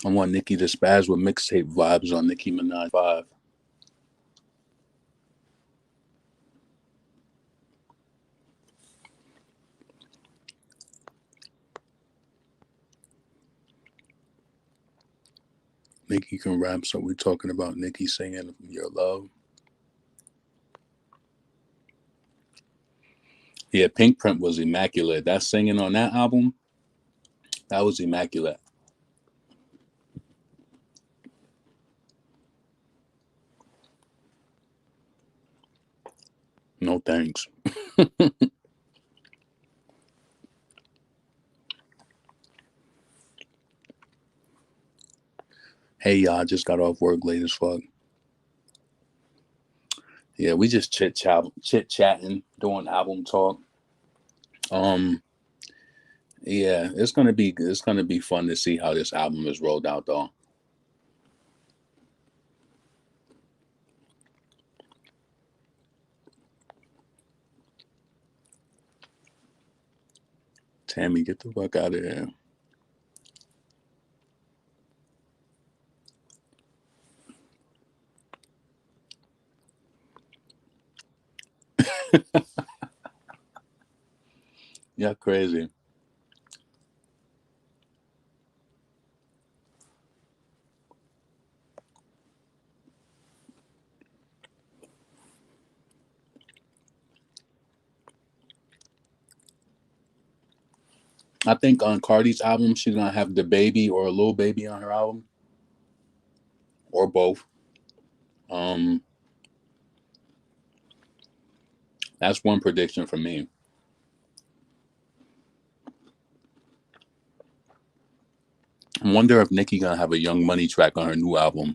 I want Nicki to spaz with mixtape vibes on Nicki Minaj 5. Nicki can rap, so we're talking about Nicki singing Your Love. Yeah, Pink Print was immaculate. That singing on that album, that was immaculate. No thanks. Hey y'all, I just got off work late as fuck. Yeah, we just chit chatting, doing album talk. Um, yeah, it's gonna be fun to see how this album is rolled out though. Tammy, get the fuck out of here. Yeah, crazy. I think on Cardi's album, she's gonna have the baby or a little baby on her album, or both. Um, that's one prediction for me. I wonder if Nicki gonna have a Young Money track on her new album.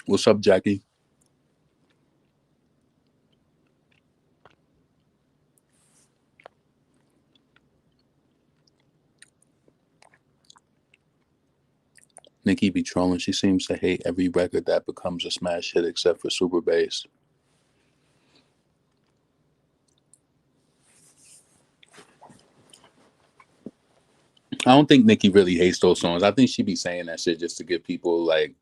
What's up, Jackie? Nicki be trolling. She seems to hate every record that becomes a smash hit except for Super Bass. I don't think Nicki really hates those songs. I think she be saying that shit just to get people like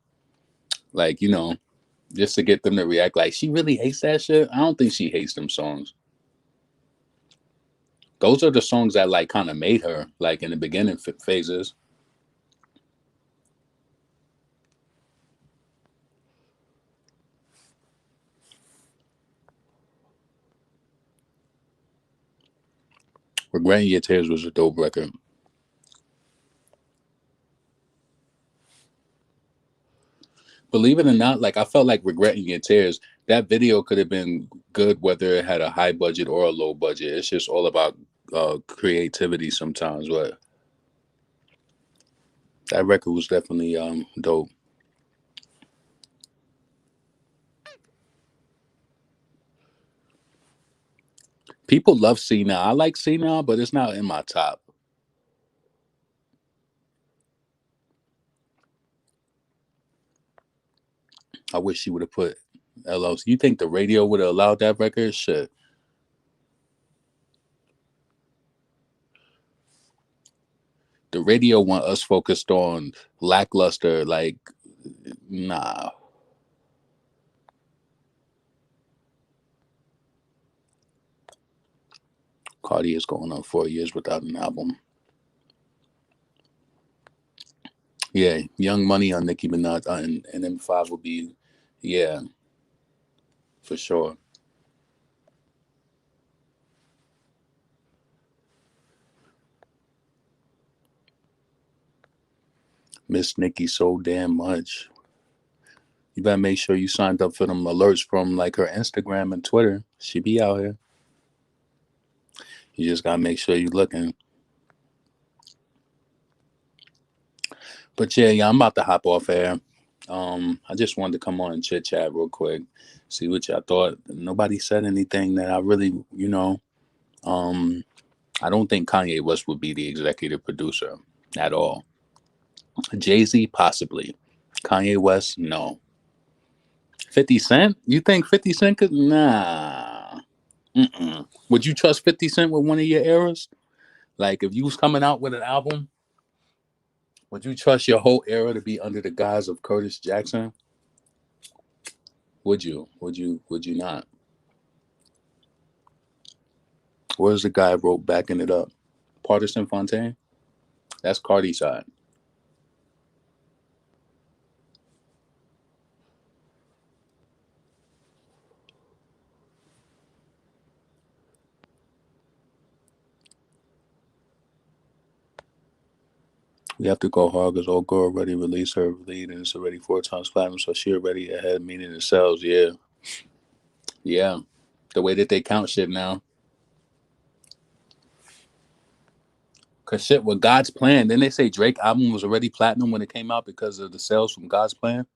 just to get them to react. Like she really hates that shit. I don't think she hates them songs. Those are the songs that like kind of made her like in the beginning phases. Regretting Your Tears was a dope record. Believe it or not, like I felt like Regretting Your Tears, that video could have been good whether it had a high budget or a low budget. It's just all about creativity sometimes. But that record was definitely, dope. People love C now. I like C now, but it's not in my top. I wish she would have put LLC. You think the radio would have allowed that record? Shit. The radio want us focused on lackluster, like, nah. Cardi is going on 4 years without an album. Yeah, Young Money on Nicki Minaj and M5 would be, yeah, for sure. Miss Nicki so damn much. You better make sure you signed up for them alerts from like her Instagram and Twitter. She be out here. You just gotta make sure you looking. But yeah, I'm about to hop off air. I just wanted to come on and chit chat real quick, see what y'all thought. Nobody said anything that I really, um, I don't think Kanye West would be the executive producer at all. Jay-Z, possibly. Kanye West, no. 50 Cent? You think 50 Cent could? Nah. Mm-mm. Would you trust 50 Cent with one of your eras? Like, if you was coming out with an album, would you trust your whole era to be under the guise of Curtis Jackson? Would you? Would you not? Where's the guy who wrote backing it up? Partisan Fontaine? That's Cardi's side. We have to go hard because old girl already released her lead and it's already 4 times platinum, so she already ahead, meaning it sells. Yeah. Yeah. The way that they count shit now. Cause shit with God's Plan. Then they say Drake album was already platinum when it came out because of the sales from God's Plan.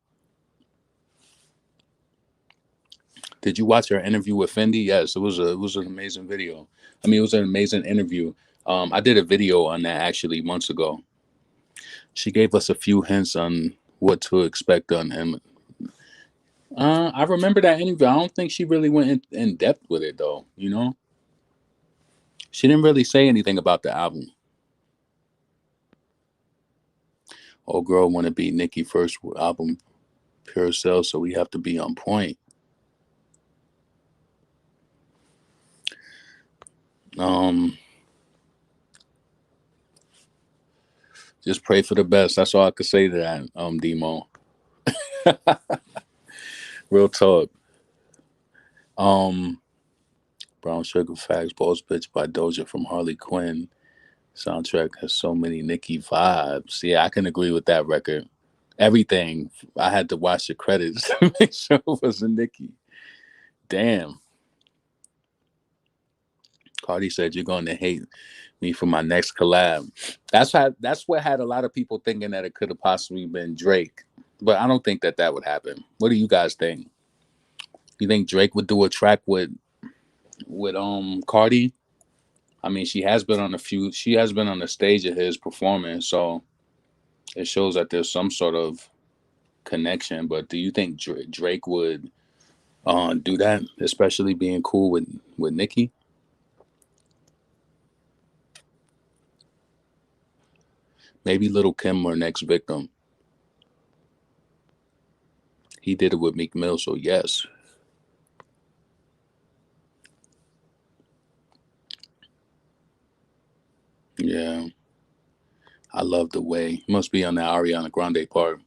Did you watch her interview with Fendi? Yes, it was an amazing video. I mean, it was an amazing interview. I did a video on that actually months ago. She gave us a few hints on what to expect on him. I remember that interview. I don't think she really went in depth with it though. She didn't really say anything about the album. Old girl want to be Nicki first album pure sales, so we have to be on point. Um, just pray for the best. That's all I could say to that. Demo. Real talk. Um, Brown Sugar Facts, Boss Bitch by Doja from Harley Quinn. Soundtrack has so many Nicki vibes. Yeah, I can agree with that record. Everything. I had to watch the credits to make sure it was a Nicki. Damn. Cardi said you're going to hate me for my next collab. That's what had a lot of people thinking that it could have possibly been Drake. But I don't think that that would happen. What do you guys think? You think Drake would do a track with Cardi? I mean, she has been on the stage of his performance, so it shows that there's some sort of connection. But do you think Drake would do that, especially being cool with Nicki? Maybe Little Kim or Next Victim. He did it with Meek Mill, so yes. Yeah, I love the way. Must be on the Ariana Grande part.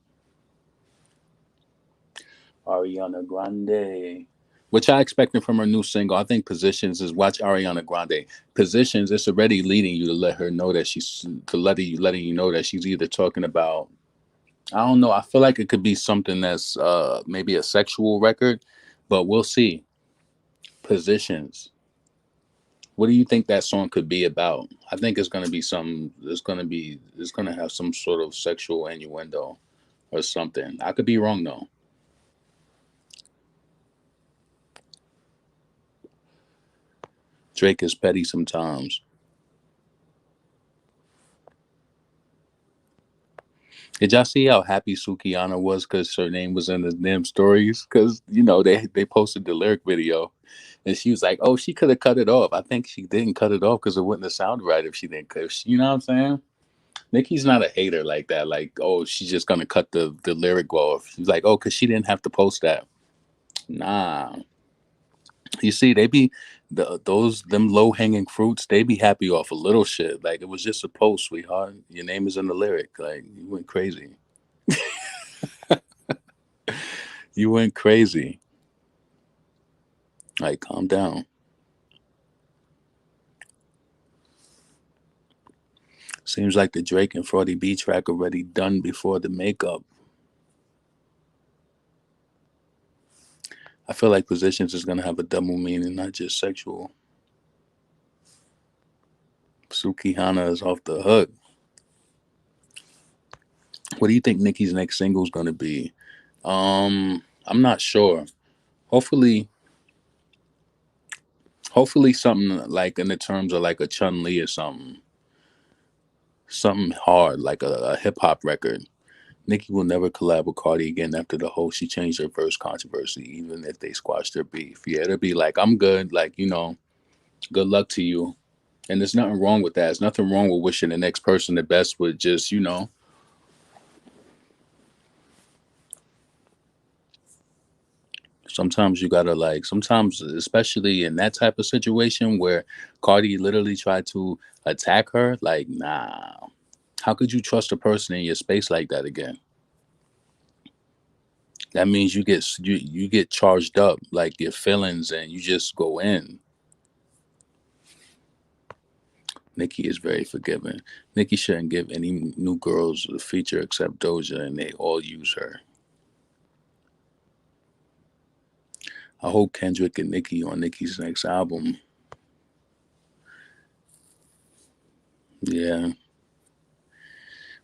Ariana Grande. Which I expected from her new single. I think Positions is watch Ariana Grande. Positions, it's already leading you to let her know that she's to letting you know that she's either talking about, I don't know. I feel like it could be something that's maybe a sexual record, but we'll see. Positions. What do you think that song could be about? I think it's gonna be some. It's gonna have some sort of sexual innuendo or something. I could be wrong though. Drake is petty sometimes. Did y'all see how happy Sukiana was because her name was in the damn stories? Because they posted the lyric video, and she was like, "Oh, she could have cut it off." I think she didn't cut it off because it wouldn't have sounded right if she didn't. You know what I'm saying? Nicki's not a hater like that. Like, oh, she's just gonna cut the lyric off. She's like, oh, because she didn't have to post that. Nah, you see, they be those them low hanging fruits. They be happy off a little shit. Like it was just a post, sweetheart. Your name is in the lyric. Like you went crazy. You went crazy. Like calm down. Seems like the Drake and Fraudy B track already done before the makeup. I feel like positions is gonna have a double meaning, not just sexual. Suki Hana is off the hook. What do you think Nicki's next single is gonna be? I'm not sure. Hopefully, hopefully something like in the terms of like a Chun Li or something hard like a hip hop record. Nicki will never collab with Cardi again after the whole she changed her verse controversy, even if they squashed their beef. Yeah, it'll be like I'm good, like good luck to you. And there's nothing wrong with that. There's nothing wrong with wishing the next person the best with just sometimes you gotta like sometimes especially in that type of situation where Cardi literally tried to attack her, like nah. How could you trust a person in your space like that again? That means you get charged up like your feelings and you just go in. Nicki is very forgiving. Nicki shouldn't give any new girls a feature except Doja and they all use her. I hope Kendrick and Nicki on Nicki's next album. Yeah.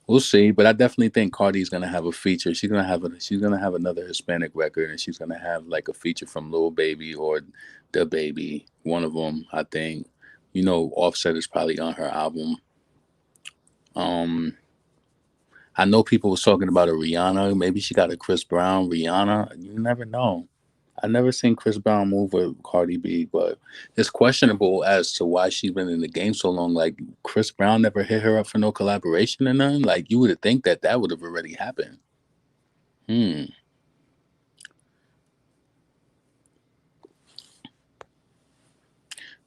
We'll see, but I definitely think Cardi's gonna have a feature. She's gonna have another Hispanic record, and she's gonna have like a feature from Lil Baby or the Baby, one of them. I think. Offset is probably on her album. Um, I know people was talking about a Rihanna. Maybe she got a Chris Brown Rihanna. You never know. I never seen Chris Brown move with Cardi B, but it's questionable as to why she's been in the game so long. Like Chris Brown never hit her up for no collaboration or nothing. Like you would think that would have already happened. Hmm.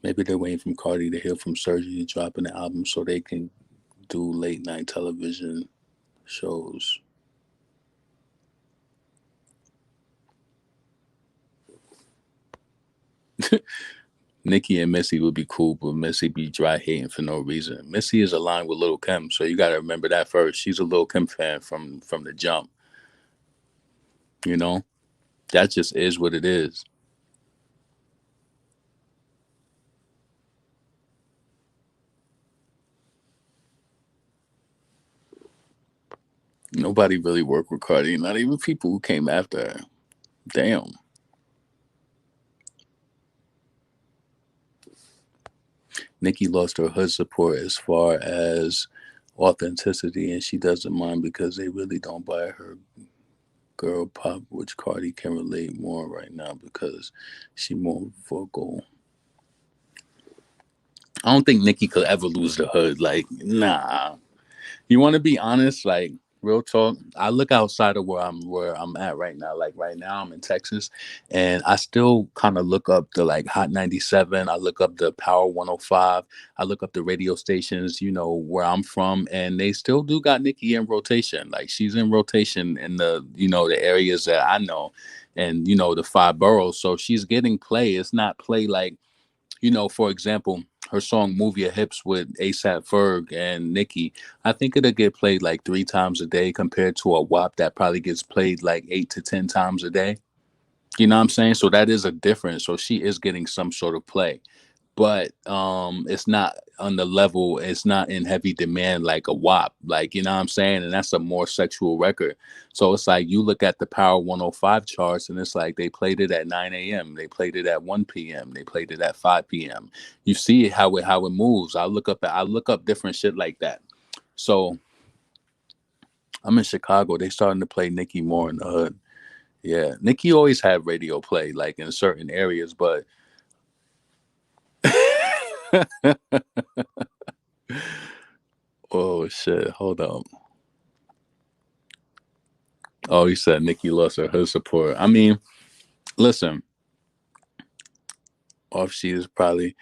Maybe they're waiting from Cardi to heal from surgery to drop an album so they can do late night television shows. Nicki and Missy would be cool, but Missy be dry hating for no reason. Missy is aligned with Lil Kim, so you got to remember that first. She's a Lil Kim fan from the jump. You know, that just is what it is. Nobody really worked with Cardi, not even people who came after her. Damn. Nicki lost her hood support as far as authenticity, and she doesn't mind because they really don't buy her girl pop, which Cardi can relate more right now because she more vocal. I don't think Nicki could ever lose the hood. Like, nah. You want to be honest, like real talk. I look outside of where I'm at right now. Like right now, I'm in Texas, and I still kind of look up the like Hot 97. I look up the Power 105. I look up the radio stations. Where I'm from, and they still do got Nicki in rotation. Like she's in rotation in the areas that I know, and the five boroughs. So she's getting play. It's not play like for example, her song "Move Your Hips" with ASAP Ferg and Nicki, I think it'll get played like 3 times a day compared to a WAP that probably gets played like 8 to 10 times a day. You know what I'm saying? So that is a difference. So she is getting some sort of play. but it's not on the level, it's not in heavy demand like a WAP, like, you know what I'm saying? And that's a more sexual record. So it's like you look at the Power 105 charts and it's like they played it at 9 a.m., they played it at 1 p.m., they played it at 5 p.m. You see how it moves. I look up different shit like that. So I'm in Chicago, they starting to play Nicki more in the hood. Yeah, Nicki always had radio play like in certain areas, but oh shit, hold on. Oh, you said Nikki lost her support. I mean, listen, Offsheet is probably.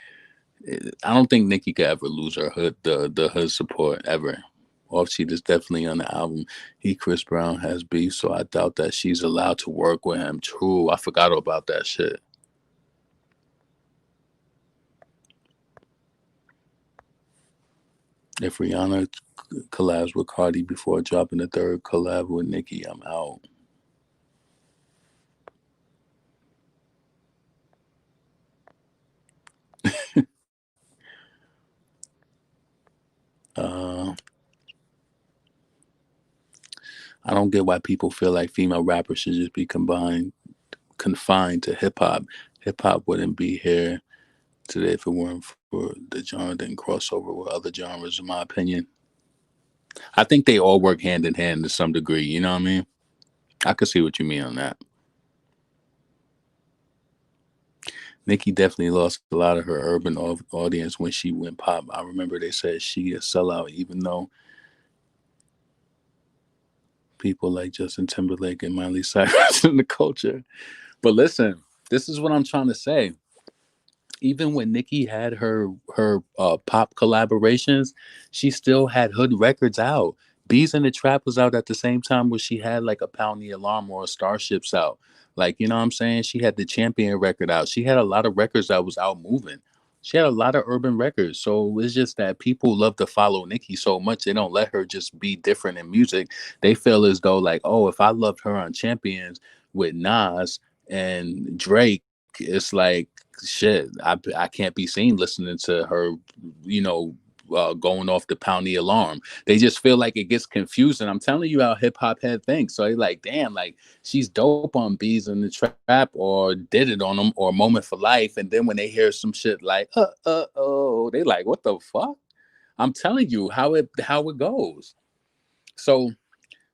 I don't think Nikki could ever lose her hood the hood support ever. Offsheet is definitely on the album. Chris Brown has beef, so I doubt that she's allowed to work with him. True, I forgot about that shit. If Rihanna collabs with Cardi before dropping the third collab with Nicki, I'm out. Uh, I don't get why people feel like female rappers should just be confined to hip hop. Hip hop wouldn't be here today if it weren't for the genre didn't cross over with other genres, in my opinion. I think they all work hand in hand to some degree. You know what I mean? I could see what you mean on that. Nicki definitely lost a lot of her urban audience when she went pop. I remember they said she a sellout, even though people like Justin Timberlake and Miley Cyrus in the culture. But listen, this is what I'm trying to say. Even when Nicki had her pop collaborations, she still had hood records out. Bees in the Trap was out at the same time where she had like a Pound the Alarm or a Starships out. Like, you know what I'm saying? She had the Champion record out. She had a lot of records that was out moving. She had a lot of urban records. So it's just that people love to follow Nicki so much they don't let her just be different in music. They feel as though like, oh, if I loved her on Champions with Nas and Drake, it's like shit. I can't be seen listening to her, you know, going off the Pound the Alarm. They just feel like it gets confusing. I'm telling you how hip hop head thinks. So they like, damn, like she's dope on Bees in the Trap or did it on them or Moment for Life. And then when they hear some shit like, oh, they like, what the fuck? I'm telling you how it goes. So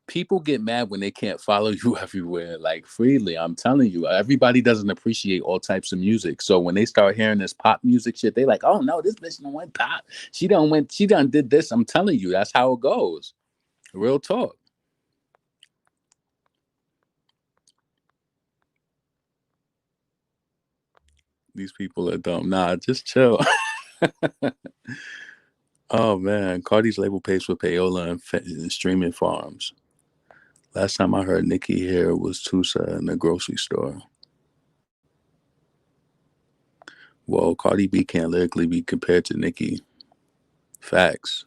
people get mad when they can't follow you everywhere like freely. I'm telling you, everybody doesn't appreciate all types of music. So when they start hearing this pop music shit, they like, oh no, this bitch don't went pop. She done did this. I'm telling you, that's how it goes. Real talk. These people are dumb. Nah, just chill. Oh man, Cardi's label pays for payola and streaming farms. Last time I heard Nicki here was Tusa in the grocery store. Well, Cardi B can't lyrically be compared to Nicki. Facts.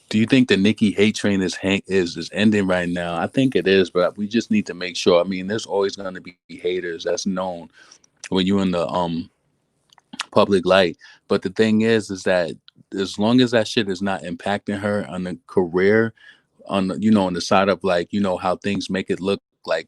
Do you think the Nicki hate train is ending right now? I think it is, but we just need to make sure. I mean, there's always going to be haters. That's known when you're in the public light. But the thing is that as long as that shit is not impacting her on the career, on the, on the side of like how things make it look like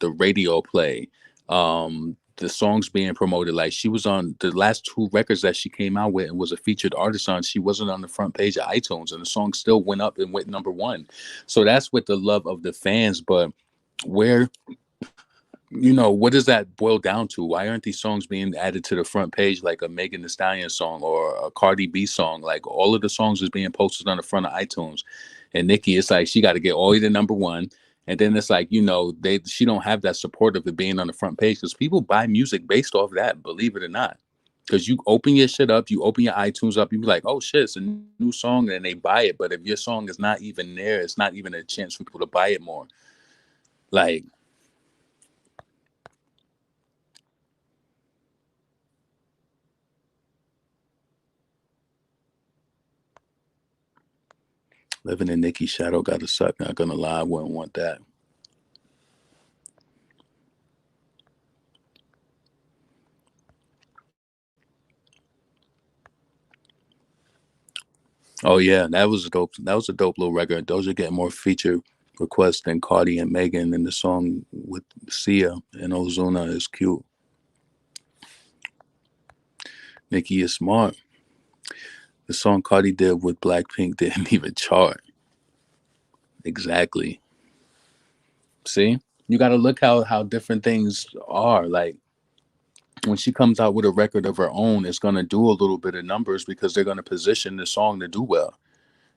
the radio play, the songs being promoted. Like she was on the last two records that she came out with and was a featured artist on. She wasn't on the front page of iTunes, and the song still went up and went number one. So that's with the love of the fans. But where what does that boil down to? Why aren't these songs being added to the front page like a Megan Thee Stallion song or a Cardi B song? Like all of the songs is being posted on the front of iTunes. And Nicki, it's like she got to get all the way to number one. And then it's like, she don't have that support of it being on the front page because people buy music based off that, believe it or not. Because you open your shit up, you open your iTunes up, you be like, oh shit, it's a new song, and they buy it. But if your song is not even there, it's not even a chance for people to buy it more. Like, living in Nicki's shadow gotta suck. Not gonna lie, I wouldn't want that. Oh yeah, that was a dope. That was a dope little record. Those are getting more feature requests than Cardi and Megan, and the song with Sia and Ozuna is cute. Nicki is smart. The song Cardi did with Blackpink didn't even chart. Exactly. See, you got to look how different things are. Like when she comes out with a record of her own, it's gonna do a little bit of numbers because they're gonna position the song to do well.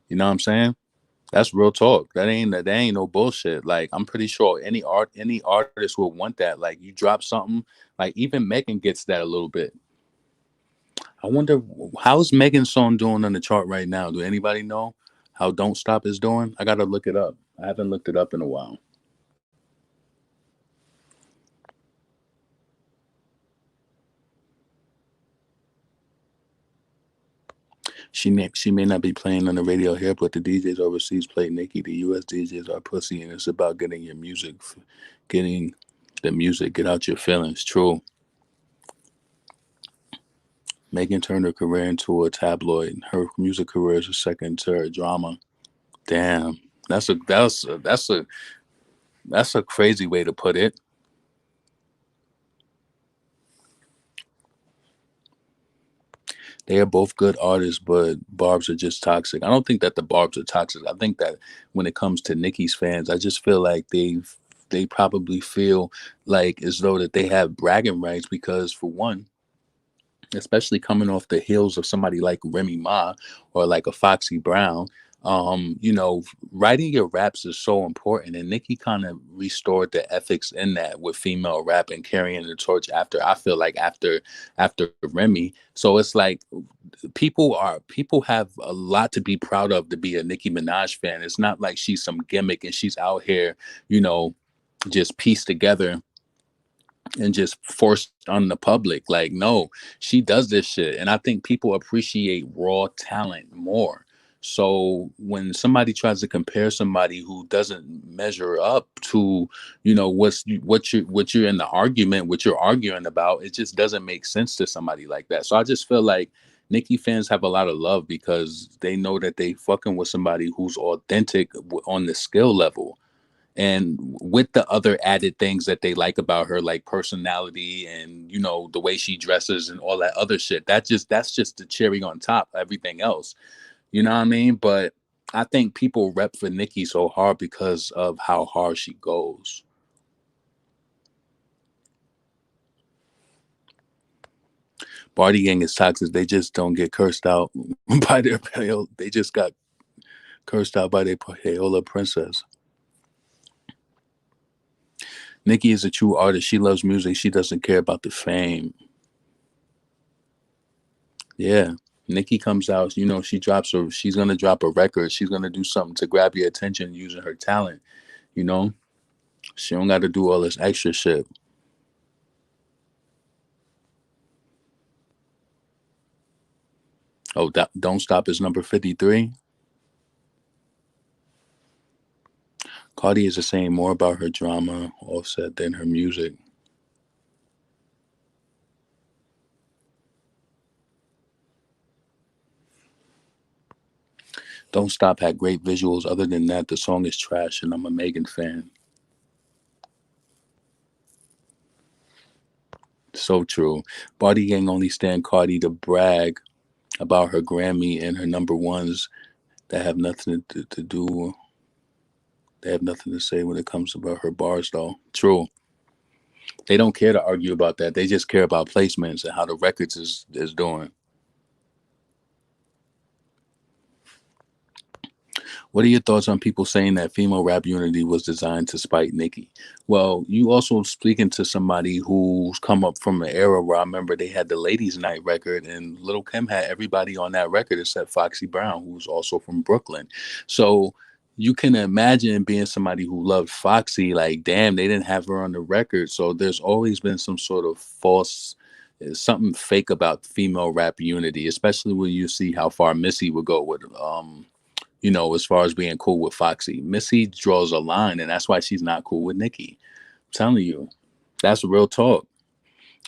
You know what I'm saying? That's real talk. That ain't no bullshit. Like I'm pretty sure any artist will want that. Like you drop something, like even Megan gets that a little bit. I wonder how's Megan's song doing on the chart right now? Do anybody know how Don't Stop is doing? I gotta look it up. I haven't looked it up in a while. She may not be playing on the radio here, but the DJs overseas play Nicki. The U.S. DJs are pussy, and it's about getting your music, getting the music, get out your feelings. True. Megan turned her career into a tabloid. Her music career is a second to her drama. Damn, that's a crazy way to put it. They are both good artists, but Barb's are just toxic. I don't think that the Barbs are toxic. I think that when it comes to Nicki's fans, I just feel like they probably feel like as though that they have bragging rights because for one, especially coming off the heels of somebody like Remy Ma or like a Foxy Brown. Writing your raps is so important, and Nicki kind of restored the ethics in that with female rap and carrying the torch after. I feel like after Remy, so it's like people have a lot to be proud of to be a Nicki Minaj fan. It's not like she's some gimmick and she's out here, you know, just pieced together and just forced on the public. Like, no, she does this shit. And I think people appreciate raw talent more. So when somebody tries to compare somebody who doesn't measure up to, what you're in the argument, what you're arguing about, it just doesn't make sense to somebody like that. So I just feel like Nicki fans have a lot of love because they know that they fucking with somebody who's authentic on the skill level and with the other added things that they like about her, like personality and the way she dresses and all that other shit. That's just the cherry on top of everything else. You know what I mean? But I think people rep for Nicki so hard because of how hard she goes. Party gang is toxic. They just don't get cursed out by their they just got cursed out by their payola princess. Nicki is a true artist. She loves music. She doesn't care about the fame. Yeah. Nikki comes out, she's gonna drop a record. She's gonna do something to grab your attention using her talent, you know? She don't gotta do all this extra shit. Oh, Don't Stop is number 53. Cardi is saying more about her drama offset than her music. Don't Stop had great visuals. Other than that, the song is trash and I'm a Megan fan. So true. Body Gang only stand Cardi to brag about her Grammy and her number ones that have nothing to do. They have nothing to say when it comes about her bars, though. True. They don't care to argue about that. They just care about placements and how the records is doing. What are your thoughts on people saying that female rap unity was designed to spite Nicki? Well, you also speaking to somebody who's come up from an era where I remember they had the Ladies Night record, and Little Kim had everybody on that record except Foxy Brown, who's also from Brooklyn. So you can imagine being somebody who loved Foxy, like, damn, they didn't have her on the record. So there's always been some sort of false, something fake about female rap unity, especially when you see how far Missy would go with as far as being cool with Foxy. Missy draws a line, and that's why she's not cool with Nicki. I'm telling you, that's real talk.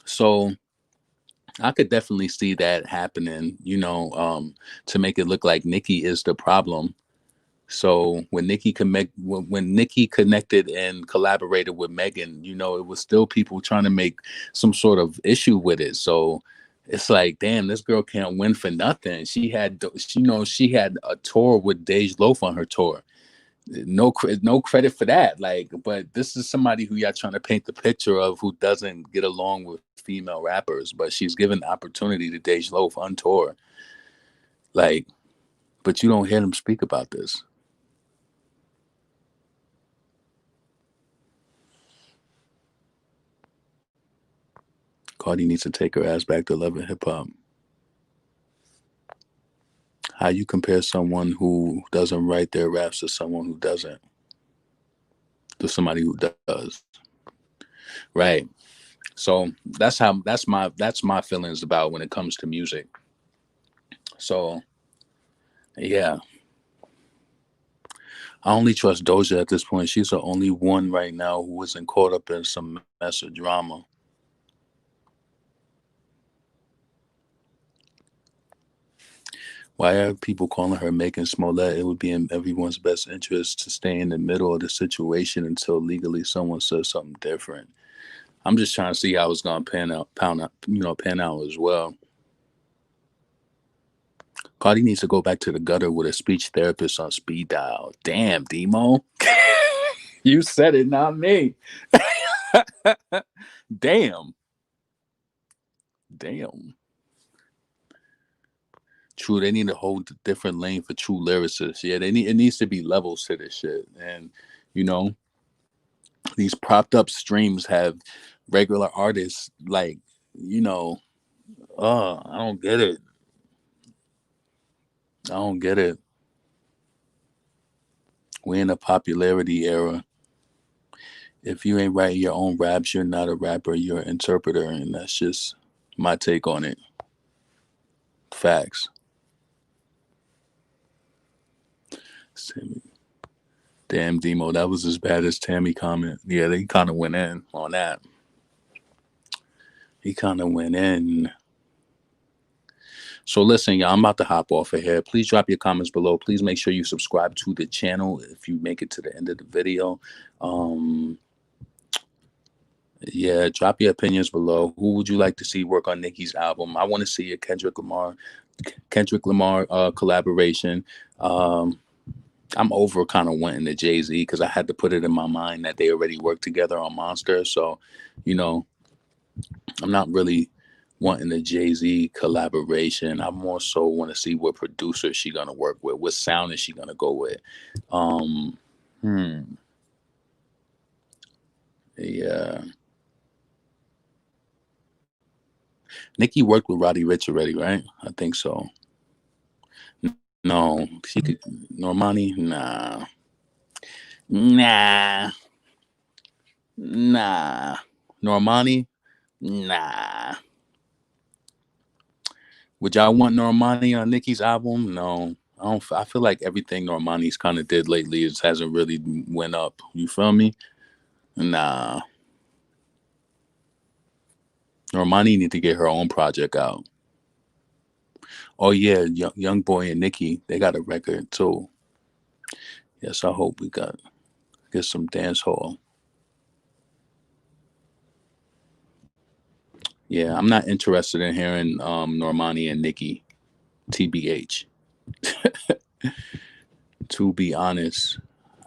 So I could definitely see that happening, to make it look like Nicki is the problem. So when Nicki connected and collaborated with Megan, it was still people trying to make some sort of issue with it. So it's like, damn, this girl can't win for nothing. She had a tour with Dej Loaf on her tour. No credit for that. Like, but this is somebody who y'all trying to paint the picture of who doesn't get along with female rappers, but she's given the opportunity to Dej Loaf on tour. Like, but you don't hear them speak about this. Cardi needs to take her ass back to Love and Hip Hop. How you compare someone who doesn't write their raps to someone who doesn't, to somebody who does, right? So that's my feelings about when it comes to music. So yeah, I only trust Doja at this point. She's the only one right now who isn't caught up in some mess of drama. Why are people calling her Megan Smollett? It would be in everyone's best interest to stay in the middle of the situation until legally someone says something different. I'm just trying to see how it's gonna pan out as well. Cardi needs to go back to the gutter with a speech therapist on speed dial. Damn, Demo. You said it, not me. Damn. Damn. True, they need a whole different lane for true lyricists. Yeah, it needs to be levels to this shit. And you know, these propped up streams have regular artists like, you know, I don't get it. I don't get it. We're in a popularity era. If you ain't writing your own raps, you're not a rapper, you're an interpreter, and that's just my take on it. Facts. Damn, Demo, that was as bad as Tammy comment. Yeah, they kind of went in on that. He kind of went in. So listen, y'all, I'm about to hop off of here. Please drop your comments below. Please make sure you subscribe to the channel if you make it to the end of the video. Yeah, drop your opinions below. Who would you like to see work on Nicki's album? I want to see a Kendrick Lamar collaboration. I'm over kind of wanting the Jay-Z because I had to put it in my mind that they already worked together on Monster. So, you know, I'm not really wanting the Jay-Z collaboration. I more so want to see what producer she gonna work with, what sound is she gonna go with. Um, hmm, yeah. Nicki worked with Roddy Ricch already, right? I think so. No, she could. Normani, nah, nah, nah. Normani, nah. Would y'all want Normani on Nicki's album? No, I don't. I feel like everything Normani's kind of did lately is hasn't really went up. You feel me? Nah. Normani need to get her own project out. Oh yeah, young boy and Nicki, they got a record too. Yes, I hope we get some dance hall. Yeah, I'm not interested in hearing Normani and Nicki, TBH. To be honest,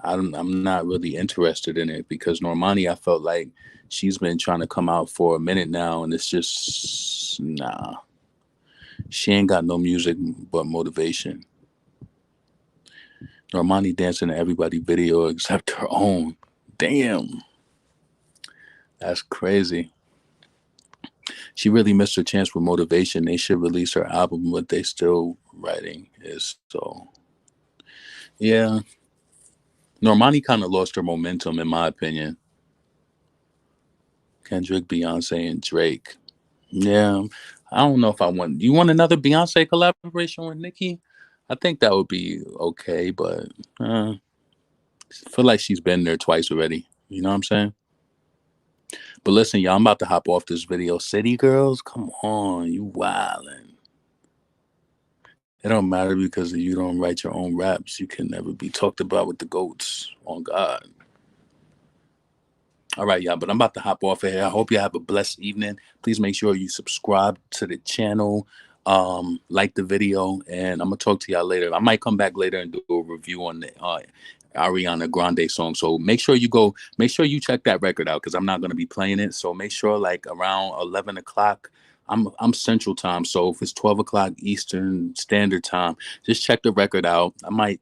I'm not really interested in it because Normani, I felt like she's been trying to come out for a minute now, and it's just nah. She ain't got no music but motivation. Normani dancing to everybody video except her own. Damn, that's crazy. She really missed her chance with motivation. They should release her album, but they still writing is so. Yeah, Normani kind of lost her momentum, in my opinion. Kendrick, Beyonce, and Drake. Yeah, I don't know if I want. You want another Beyonce collaboration with Nicki? I think that would be okay, but I feel like she's been there twice already. You know what I'm saying? But listen, y'all, I'm about to hop off this video. City girls, come on, you wildin'. It don't matter because if you don't write your own raps, you can never be talked about with the goats. On God. All right, y'all, but I'm about to hop off of here. I hope you have a blessed evening. Please make sure you subscribe to the channel, like the video, and I'm gonna talk to y'all later. I might come back later and do a review on the Ariana Grande song. So make sure you check that record out because I'm not gonna be playing it. So make sure like around 11 o'clock. I'm Central Time, so if it's 12 o'clock Eastern Standard Time, just check the record out. I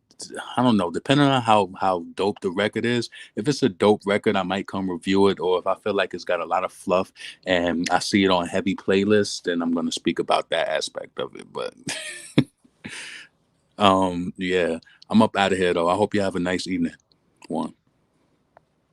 don't know, depending on how dope the record is. If it's a dope record, I might come review it, or if I feel like it's got a lot of fluff and I see it on heavy playlists, then I'm gonna speak about that aspect of it. But yeah, I'm up out of here though. I hope you have a nice evening. One.